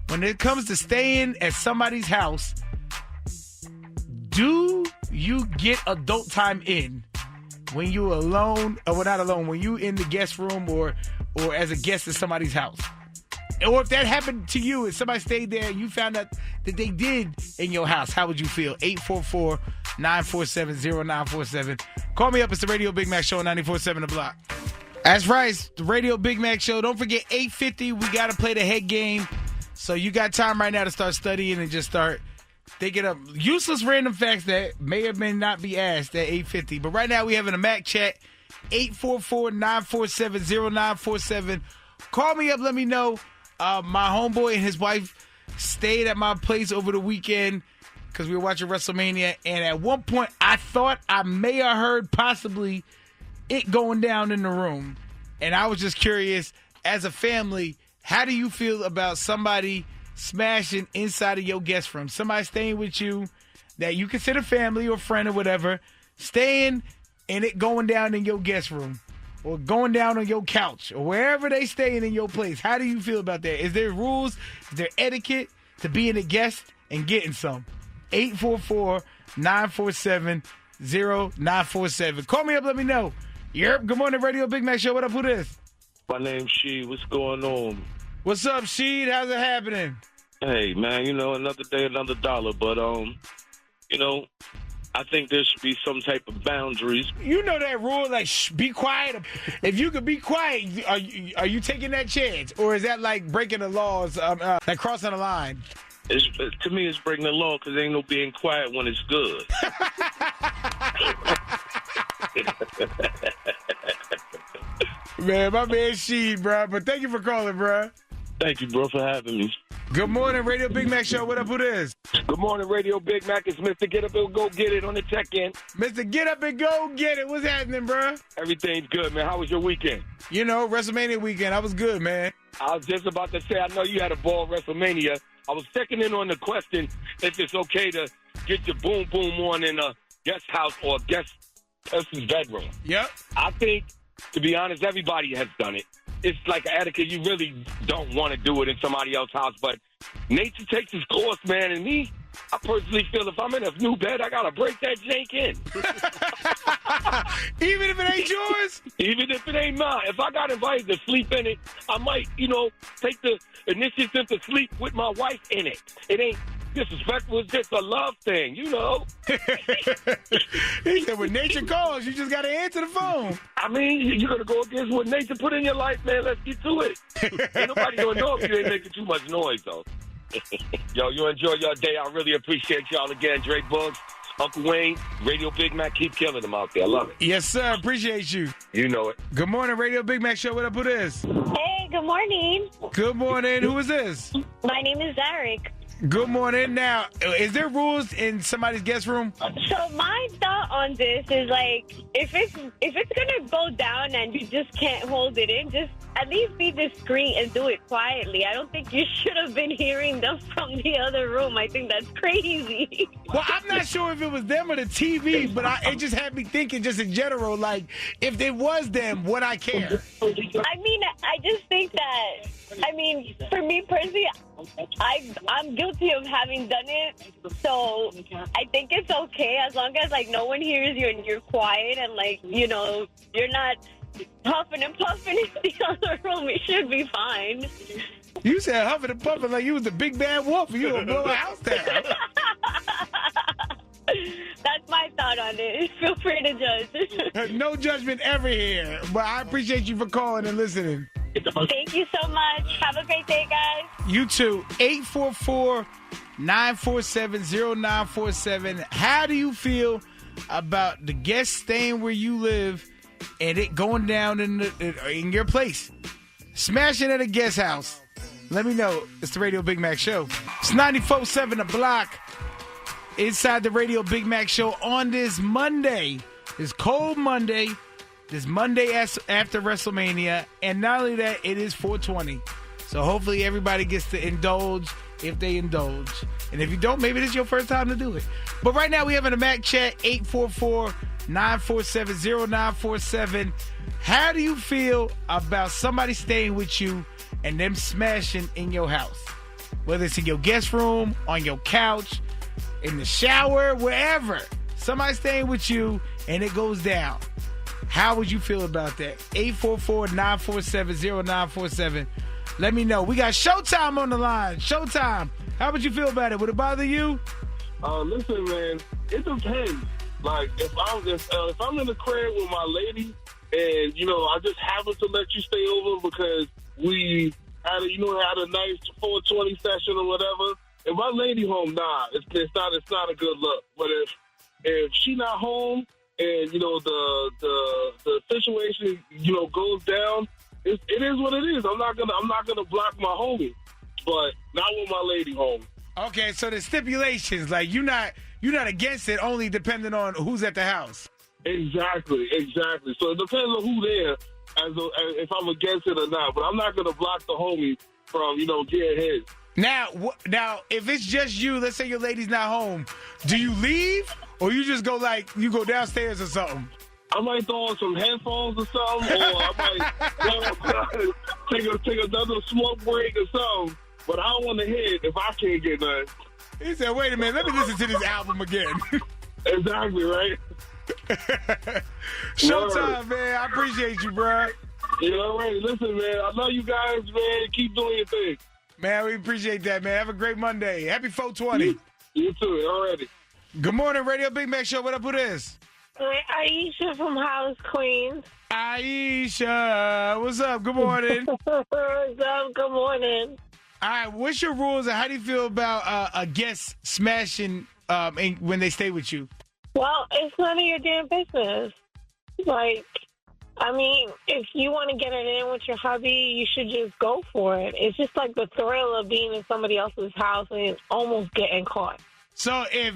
Speaker 1: when it comes to staying at somebody's house. Do you get adult time in when you alone, or well, not alone, when you in the guest room or as a guest at somebody's house? Or if that happened to you and somebody stayed there and you found out that they did in your house, how would you feel? 844-947-0947. Call me up. It's the Radio Big Mac Show on 94.7 The Block. That's right. The Radio Big Mac Show. Don't forget, 8:50, we got to play the head game. So you got time right now to start studying and just start thinking of useless random facts that may or may not be asked at 8:50. But right now we having a Mac chat, 844-947-0947. Call me up, let me know. My homeboy and his wife stayed at my place over the weekend because we were watching WrestleMania. And at one point, I thought I may have heard possibly it going down in the room. And I was just curious, as a family, how do you feel about somebody smashing inside of your guest room? Somebody staying with you that you consider family or friend or whatever, staying and it going down in your guest room or going down on your couch or wherever they staying in your place. How do you feel about that? Is there rules? Is there etiquette to being a guest and getting some? 844-947-0947. Call me up, let me know. Yep, good morning, Radio Big Mac Show. What up, who this?
Speaker 10: My name's Sheed. What's going on?
Speaker 1: What's up, Sheed? How's it happening?
Speaker 10: Hey, man, another day, another dollar. But, I think there should be some type of boundaries.
Speaker 1: You know that rule, like, be quiet. If you could be quiet, are you taking that chance? Or is that like breaking the laws, like crossing the line?
Speaker 10: To me, it's breaking the law because there ain't no being quiet when it's good.
Speaker 1: Man, my man Sheed, bro. But thank you for calling, bro.
Speaker 10: Thank you, bro, for having me.
Speaker 1: Good morning, Radio Big Mac Show. What up, who this?
Speaker 11: Good morning, Radio Big Mac. It's Mr. Get Up and Go Get It on the check-in.
Speaker 1: Mr. Get Up and Go Get It. What's happening, bro?
Speaker 11: Everything's good, man. How was your weekend?
Speaker 1: WrestleMania weekend. I was good, man.
Speaker 11: I was just about to say, I know you had a ball at WrestleMania. I was checking in on the question if it's okay to get your boom boom on in a guest house or a guest person's bedroom.
Speaker 1: Yep.
Speaker 11: I think, to be honest, everybody has done it. It's like an etiquette. You really don't want to do it in somebody else's house, but nature takes its course, man. And me, I personally feel if I'm in a new bed, I got to break that jank in.
Speaker 1: Even if it ain't yours?
Speaker 11: Even if it ain't mine. If I got invited to sleep in it, I might, take the initiative to sleep with my wife in it. It ain't disrespectful. It's just a love thing,
Speaker 1: He said, when nature calls, you just got to answer the phone.
Speaker 11: I mean, you're going to go against what nature put in your life, man. Let's get to it. Ain't nobody going to know if you ain't making too much noise, though. Yo, you enjoy your day. I really appreciate y'all again. Dre Boogs, Uncle Wayne, Radio Big Mac, keep killing them out there. I love it.
Speaker 1: Yes, sir. Appreciate you.
Speaker 11: You know it.
Speaker 1: Good morning, Radio Big Mac Show. What up, who this?
Speaker 12: Hey, good morning.
Speaker 1: Good morning. Who is this?
Speaker 12: My name is Zarek.
Speaker 1: Good morning. Now, is there rules in somebody's guest room?
Speaker 12: So my thought on this is like, if it's gonna go down and you just can't hold it in, just at least be discreet and do it quietly. I don't think you should have been hearing them from the other room. I think that's crazy.
Speaker 1: Well, I'm not sure if it was them or the TV, but it just had me thinking just in general, like, if it was them, would I care?
Speaker 12: I mean, I just think that, for me personally, I'm guilty of having done it, so I think it's okay as long as, like, no one hears you and you're quiet and, like, you know, you're not huffing and puffing in the other room. It should be fine.
Speaker 1: You said huffing and puffing like you was the big bad wolf and you were blow a house down.
Speaker 12: That's my thought on it. Feel free to judge.
Speaker 1: No judgment ever here, but I appreciate you for calling and listening.
Speaker 12: Thank you so much. Have a great day, guys.
Speaker 1: You too. 844-947-0947. How do you feel about the guests staying where you live and it going down in your place? Smashing at a guest house. Let me know. It's the Radio Big Mac Show. It's 94.7 The Block. Inside the Radio Big Mac Show on this Monday. This cold Monday. This Monday after WrestleMania. And not only that, it is 420. So hopefully everybody gets to indulge if they indulge. And if you don't, maybe this is your first time to do it. But right now we have in a Mac chat, 844-947-0947. How do you feel about somebody staying with you and them smashing in your house? Whether it's in your guest room, on your couch, in the shower, wherever. Somebody staying with you and it goes down. How would you feel about that? 844-947-0947. Let me know. We got Showtime on the line. Showtime. How would you feel about it? Would it bother you?
Speaker 13: Listen, man, it depends. Like, if I'm in the crib with my lady and, you know, I just happen to let you stay over because we had a nice 420 session or whatever. If my lady home, nah, it's not a good look. But if she not home and, you know, the situation, you know, goes down, it is what it is. I'm not gonna block my homie, but not with my lady home.
Speaker 1: Okay, so the stipulations, like you're not against it, only depending on who's at the house.
Speaker 13: Exactly. So it depends on who there, if I'm against it or not. But I'm not gonna block the homie from, you know, getting his.
Speaker 1: Now, if it's just you, let's say your lady's not home, do you leave or you just go go downstairs or something?
Speaker 13: I might throw on some headphones or something, or I might take another smoke break or something. But I don't want to hit if I can't get none.
Speaker 1: He said, wait a minute, let me listen to this album again.
Speaker 13: Exactly, right?
Speaker 1: Showtime, man. I appreciate you, bro.
Speaker 13: You already. Listen, man, I love you guys, man. Keep doing your thing.
Speaker 1: Man, we appreciate that, man. Have a great Monday. Happy 420.
Speaker 13: You too, already.
Speaker 1: Good morning, Radio Big Mac Show. What up with this?
Speaker 12: Aisha from House Queens.
Speaker 1: Aisha, what's up? Good morning.
Speaker 12: What's up? Good morning.
Speaker 1: All right, what's your rules and how do you feel about a guest smashing when they stay with you?
Speaker 12: Well, it's none of your damn business. Like, I mean, if you want to get it in with your hubby, you should just go for it. It's just like the thrill of being in somebody else's house and almost getting caught.
Speaker 1: So if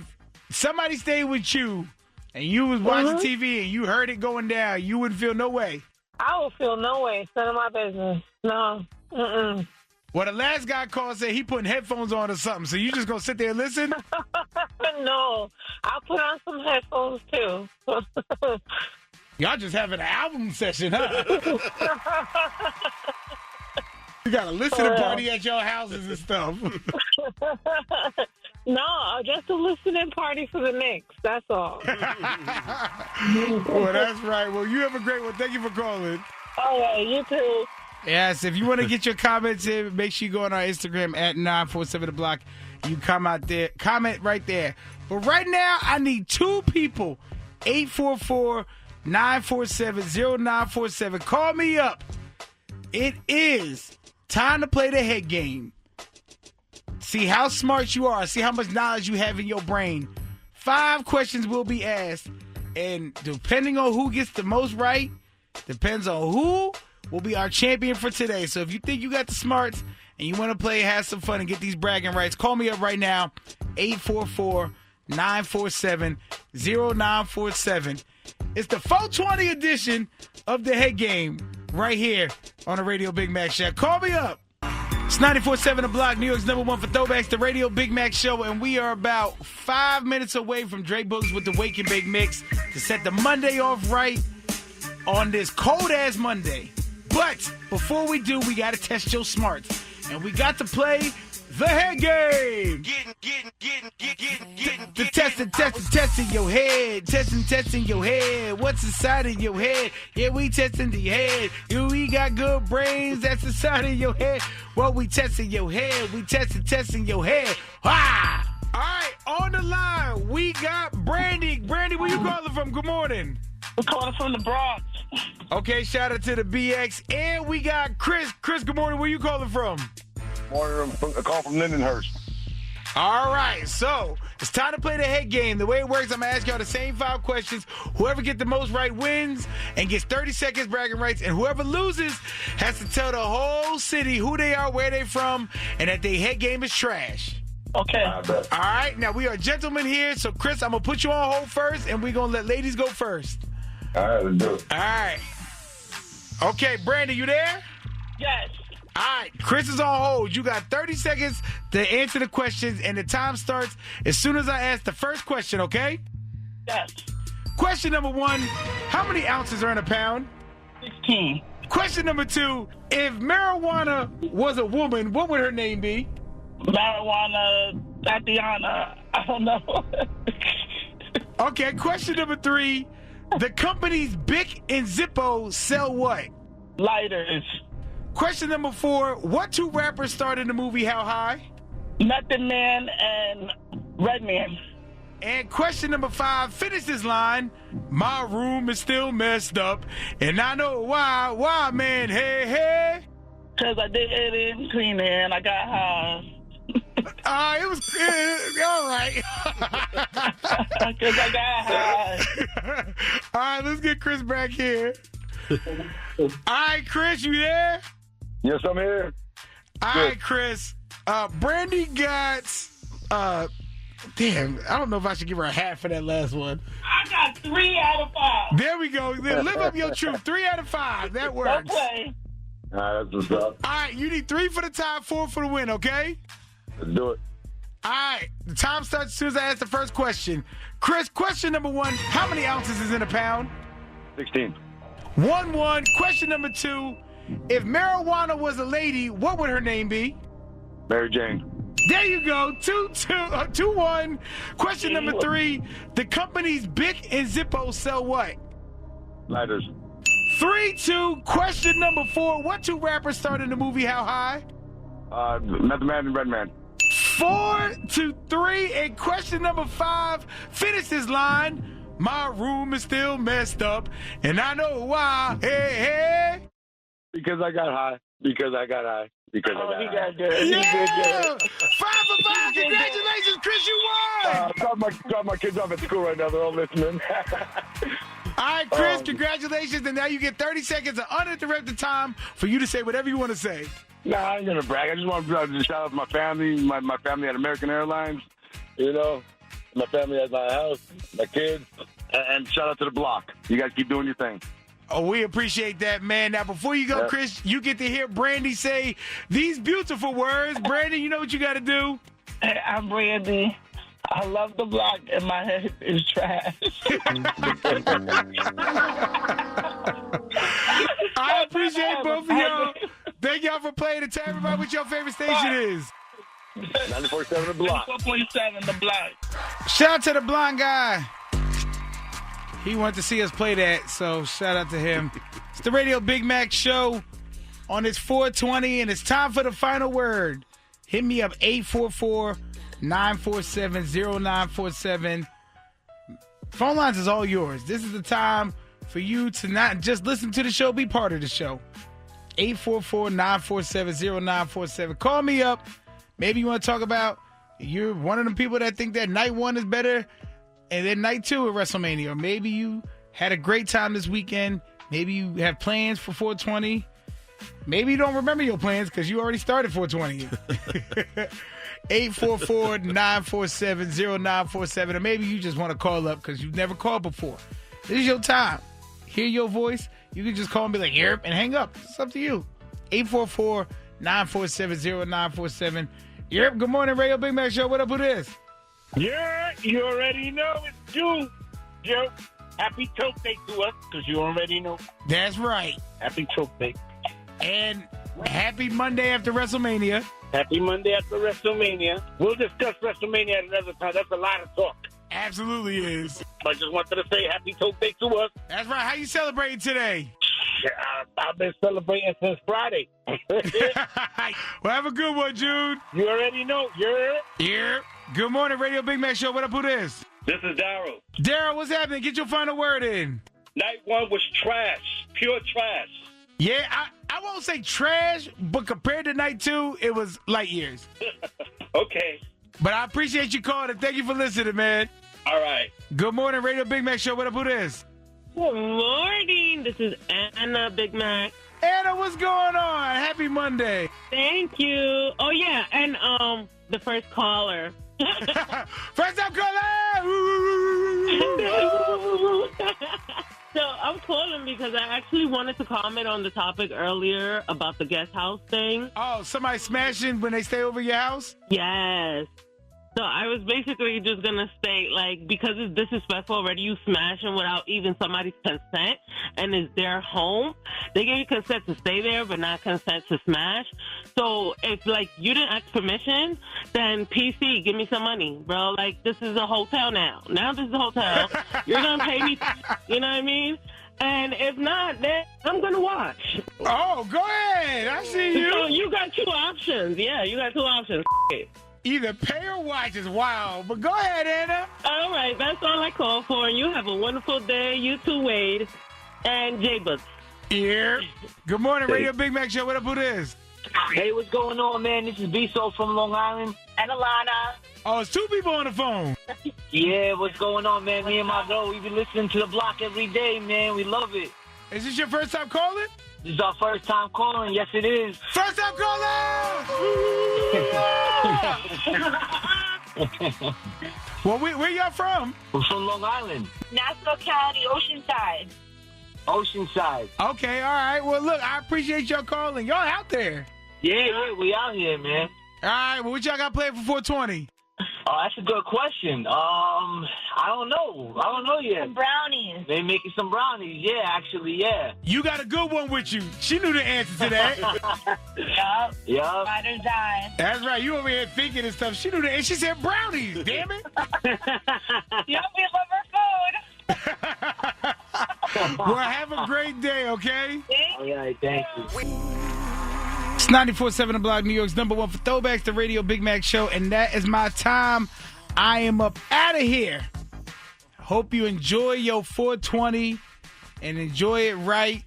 Speaker 1: somebody stayed with you and you was watching TV and you heard it going down, you wouldn't feel no way?
Speaker 12: I would feel no way. It's none of my business. No. Mm-mm.
Speaker 1: Well, the last guy called said he putting headphones on or something, so you just going to sit there and listen?
Speaker 12: No. I'll put on some headphones, too.
Speaker 1: Y'all just having an album session, huh? You got a listening party at your houses and stuff.
Speaker 12: No, just a listening party for the Knicks. That's all.
Speaker 1: Well, that's right. Well, you have a great one. Thank you for calling.
Speaker 12: All right, you too.
Speaker 1: Yes, if you want to get your comments in, make sure you go on our Instagram at 947 The Block. You comment right there. But right now, I need two people. 844-947-0947. Call me up. It is time to play the head game. See how smart you are. See how much knowledge you have in your brain. 5 questions will be asked. And depending on who gets the most right, depends on who will be our champion for today. So if you think you got the smarts and you want to play, have some fun, and get these bragging rights, call me up right now, 844-947-0947. It's the 420 edition of the Head Game right here on the Radio Big Mac Show. Call me up. It's 94.7 The Block, New York's #1 for throwbacks, the Radio Big Mac Show, and we are about 5 minutes away from Dre Boogs with the Wake and Bake Mix to set the Monday off right on this cold-ass Monday. But before we do, we got to test your smarts, and we got to play the Head Game. Testing your head. Testing your head. What's inside of your head? Yeah, we testing the head. We got good brains. That's inside of your head. Well, we testing your head. We testing your head. Ah! All right, on the line, we got Brandy. Brandy, where you calling from? Good morning.
Speaker 6: We're calling from the Bronx.
Speaker 1: Okay, shout out to the BX. And we got Chris. Chris, good morning. Where you calling from?
Speaker 13: Morning, a call from Lindenhurst.
Speaker 1: All right, so it's time to play the Head Game. The way it works, I'm going to ask y'all the same 5 questions. Whoever gets the most right wins and gets 30 seconds bragging rights, and whoever loses has to tell the whole city who they are, where they from, and that their head game is trash.
Speaker 6: Okay.
Speaker 1: All right, now we are gentlemen here, so Chris, I'm going to put you on hold first, and we're going to let ladies go first.
Speaker 13: All right, let's do it.
Speaker 1: All right. Okay, Brandy, you there?
Speaker 6: Yes.
Speaker 1: All right, Chris is on hold. You got 30 seconds to answer the questions, and the time starts as soon as I ask the first question, okay?
Speaker 6: Yes.
Speaker 1: Question number 1, how many ounces are in a pound?
Speaker 6: 16.
Speaker 1: Question number 2, if marijuana was a woman, what would her name be?
Speaker 6: Marijuana, Tatiana, I don't know.
Speaker 1: Okay, question number 3, the companies Bic and Zippo sell what?
Speaker 6: Lighters.
Speaker 1: Question number 4, what 2 rappers starred in the movie How High?
Speaker 6: Method Man and Redman.
Speaker 1: And question number 5, finish this line. My room is still messed up, and I know why. Why, man? Hey, hey.
Speaker 6: Because I didn't clean it and I got high.
Speaker 1: It was all right.
Speaker 6: Because I got high.
Speaker 1: All right, let's get Chris back here. All right, Chris, you there?
Speaker 13: Yes, I'm here.
Speaker 1: All right, Chris. Brandy got, damn, I don't know if I should give her a hat for that last one.
Speaker 6: I got 3 out of 5.
Speaker 1: There we go. Then live up your truth. 3 out of 5. That works.
Speaker 6: Okay.
Speaker 13: All right, that's what's up.
Speaker 1: All right, you need 3 for the tie, 4 for the win, okay?
Speaker 13: Let's do it.
Speaker 1: All right, the time starts as soon as I ask the first question. Chris, question number 1, how many ounces is in a pound?
Speaker 13: 16.
Speaker 1: 1-1. Question number 2, if marijuana was a lady, what would her name be?
Speaker 13: Mary Jane.
Speaker 1: There you go. 2-1. Question number 3, the companies Bic and Zippo sell what?
Speaker 13: Lighters.
Speaker 1: 3-2. Question number 4, what 2 rappers starred in the movie How High?
Speaker 13: Method Man and Redman.
Speaker 1: 4-3. And question number 5, finish this line. My room is still messed up, and I know why. Hey, hey.
Speaker 13: Because I got high. Because I got high. Because I got high.
Speaker 6: Good.
Speaker 1: Yeah! 5 for 5. Congratulations, Chris, you won!
Speaker 13: Got my kids off at school right now. They're all listening.
Speaker 1: All right, Chris, congratulations, and now you get 30 seconds of uninterrupted time for you to say whatever you want to say.
Speaker 13: Nah, I ain't gonna brag. I just want to shout out my family, my family at American Airlines, my family at my house, my kids, and shout out to the block. You guys keep doing your thing.
Speaker 1: Oh, we appreciate that, man. Now, before you go, Chris, you get to hear Brandy say these beautiful words. Brandy, you know what you got to do?
Speaker 6: Hey, I'm Brandy. I love the block, and my head is trash.
Speaker 1: I appreciate both of y'all. Thank y'all for playing, and tell everybody what your favorite station is.
Speaker 13: 94.7 The Block.
Speaker 6: 94.7 The Block.
Speaker 1: Shout out to the blonde guy. He wanted to see us play that, so shout out to him. It's the Radio Big Mac Show on its 420, and it's time for the final word. Hit me up, 844-947-0947. Phone lines is all yours. This is the time for you to not just listen to the show, be part of the show. 844-947-0947. Call me up. Maybe you want to talk about you're one of them people that think that night 1 is better and then night 2 at WrestleMania. Or maybe you had a great time this weekend. Maybe you have plans for 420 Maybe you don't remember your plans because you already started 420. 844-947-0947. Or maybe you just want to call up because you've never called before. This is your time. Hear your voice. You can just call and be like, yep, and hang up. It's up to you. 844-947-0947. Yep, good morning, Radio Big Mac Show. What up with this?
Speaker 14: Yeah, you already know it's due. Yo, happy Choke Day to us, because you already know.
Speaker 1: That's right.
Speaker 14: Happy Choke Day.
Speaker 1: And happy Monday after WrestleMania.
Speaker 14: Happy Monday after WrestleMania. We'll discuss WrestleMania at another time. That's a lot of talk.
Speaker 1: Absolutely is.
Speaker 14: I just wanted to say happy Choke Day to us.
Speaker 1: That's right. How you celebrating today?
Speaker 14: Yeah, I've been celebrating since Friday.
Speaker 1: Well, have a good one, Jude.
Speaker 14: You already know.
Speaker 1: Yeah. Good morning, Radio Big Mac Show. What up, who this?
Speaker 15: This is Daryl.
Speaker 1: Daryl, what's happening? Get your final word in.
Speaker 15: Night one was trash. Pure trash.
Speaker 1: Yeah, I won't say trash, but compared to night two, it was light years.
Speaker 15: Okay.
Speaker 1: But I appreciate you calling and thank you for listening, man.
Speaker 15: All right.
Speaker 1: Good morning, Radio Big Mac Show. What up, who this?
Speaker 16: Good morning. This is Anna Big Mac.
Speaker 1: Anna, what's going on? Happy Monday.
Speaker 16: Thank you. Oh, yeah, and the first caller.
Speaker 1: First time caller!
Speaker 16: So I'm calling because I actually wanted to comment on the topic earlier about the guest house thing.
Speaker 1: Oh, somebody smashing when they stay over your house?
Speaker 16: Yes. So I was basically just going to state, like, because it's disrespectful already, you smashing without even somebody's consent, and it's their home. They gave you consent to stay there, but not consent to smash. So if, like, you didn't ask permission, then PC, give me some money, bro. Like, this is a hotel now. Now this is a hotel. You're going to pay me, you know what I mean? And if not, then I'm going to watch.
Speaker 1: Oh, go ahead. I see you.
Speaker 16: So you got two options. Yeah, you got two options.
Speaker 1: Either pay or watch is wild. But go ahead, Anna.
Speaker 16: All right, that's all I call for. And you have a wonderful day. You too, Wade. And J Books.
Speaker 1: Here. Good morning, Radio Big Mac Show. What up, who this?
Speaker 17: Hey, what's going on, man? This is Biso from Long Island.
Speaker 12: And Alana.
Speaker 1: Oh, it's two people on the phone.
Speaker 17: Yeah, what's going on, man? Me and my girl, we be listening to the block every day, man. We love it.
Speaker 1: Is this your first time calling?
Speaker 17: This is our first time calling. Yes, it is.
Speaker 1: First time calling! Well, where y'all from?
Speaker 17: We're from Long Island.
Speaker 12: Nassau County, Oceanside.
Speaker 17: Oceanside.
Speaker 1: Okay, all right. Well, look, I appreciate y'all calling. Y'all out there.
Speaker 17: Yeah, we out here, man.
Speaker 1: All right, well, what y'all got playing for 420?
Speaker 17: Oh, that's a good question. I don't know. I don't know yet.
Speaker 12: Some brownies.
Speaker 17: They making some brownies. Yeah, actually, yeah.
Speaker 1: You got a good one with you. She knew the answer to that.
Speaker 12: Yup.
Speaker 17: Yup.
Speaker 12: Ride or die.
Speaker 1: That's right. You over here thinking and stuff. She knew the answer. She said brownies. Damn it.
Speaker 12: Yup, we love our food.
Speaker 1: Well, have a great day, okay?
Speaker 17: All right, thank you.
Speaker 1: It's 94.7 The Block, New York's number one for throwbacks, the Radio Big Mac Show, and that is my time. I am up out of here. Hope you enjoy your 420 and enjoy it right.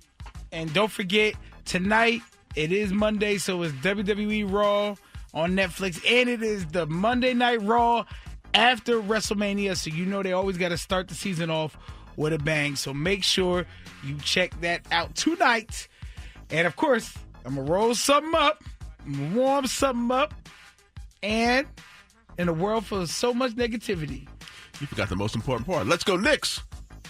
Speaker 1: And don't forget, tonight, it is Monday, so it's WWE Raw on Netflix, and it is the Monday Night Raw after WrestleMania, so you know they always got to start the season off with a bang. So make sure you check that out tonight. And, of course, I'm going to roll something up. I'm going to warm something up. And in a world full of so much negativity.
Speaker 2: You forgot the most important part. Let's go Knicks.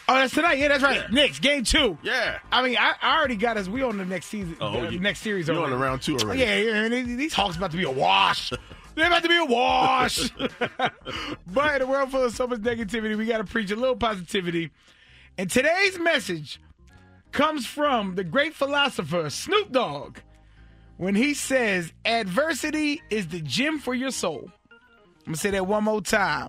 Speaker 1: Oh, that's tonight. Yeah, that's right. Yeah. Knicks, game 2.
Speaker 2: Yeah.
Speaker 1: I mean, I already got us. We on the next season. Next series
Speaker 2: you're
Speaker 1: already.
Speaker 2: On round 2 already.
Speaker 1: Yeah, and these Hawks about to be a wash. They're about to be a wash. But in a world full of so much negativity, we got to preach a little positivity. And today's message comes from the great philosopher Snoop Dogg when he says, adversity is the gym for your soul. I'm going to say that one more time.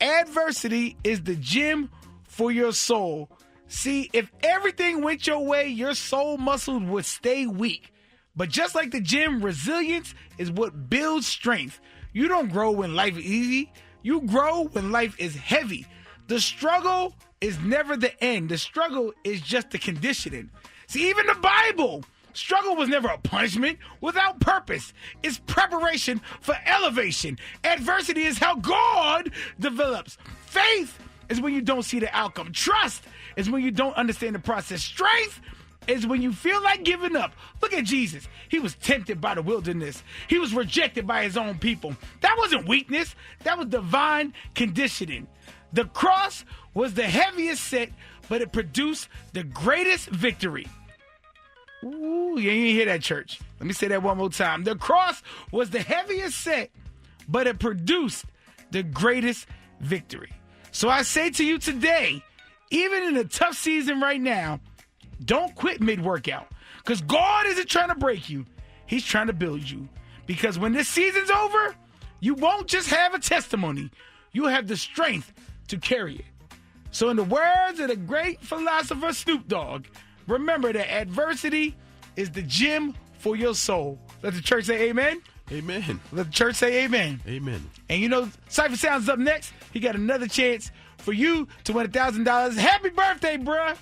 Speaker 1: Adversity is the gym for your soul. See, if everything went your way, your soul muscles would stay weak. But just like the gym, resilience is what builds strength. You don't grow when life is easy. You grow when life is heavy. The struggle is never the end. The struggle is just the conditioning. See, even the Bible, struggle was never a punishment without purpose. It's preparation for elevation. Adversity is how God develops. Faith is when you don't see the outcome. Trust is when you don't understand the process. Strength is when you feel like giving up. Look at Jesus. He was tempted by the wilderness. He was rejected by his own people. That wasn't weakness. That was divine conditioning. The cross was the heaviest set, but it produced the greatest victory. Ooh, you ain't hear that, church. Let me say that one more time. The cross was the heaviest set, but it produced the greatest victory. So I say to you today, even in a tough season right now, don't quit mid-workout. Because God isn't trying to break you. He's trying to build you. Because when this season's over, you won't just have a testimony. You'll have the strength to carry it. So in the words of the great philosopher Snoop Dogg, remember that adversity is the gym for your soul. Let the church say amen.
Speaker 2: Amen.
Speaker 1: Let the church say amen.
Speaker 2: Amen.
Speaker 1: And you know, Cypher Sound's up next. He got another chance for you to win $1,000. Happy birthday, bruh.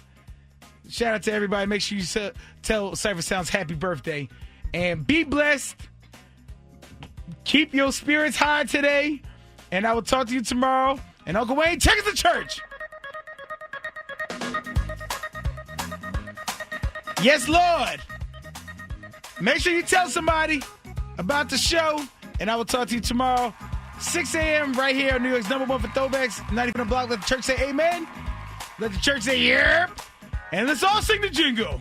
Speaker 1: Shout out to everybody. Make sure you tell Cypher Sounds happy birthday. And be blessed. Keep your spirits high today. And I will talk to you tomorrow. And Uncle Wayne, take us to church. Yes, Lord. Make sure you tell somebody about the show. And I will talk to you tomorrow. 6 a.m. right here on New York's #1 for Throwbacks. Not even a block. Let the church say amen. Let the church say yep. And let's all sing the jingle.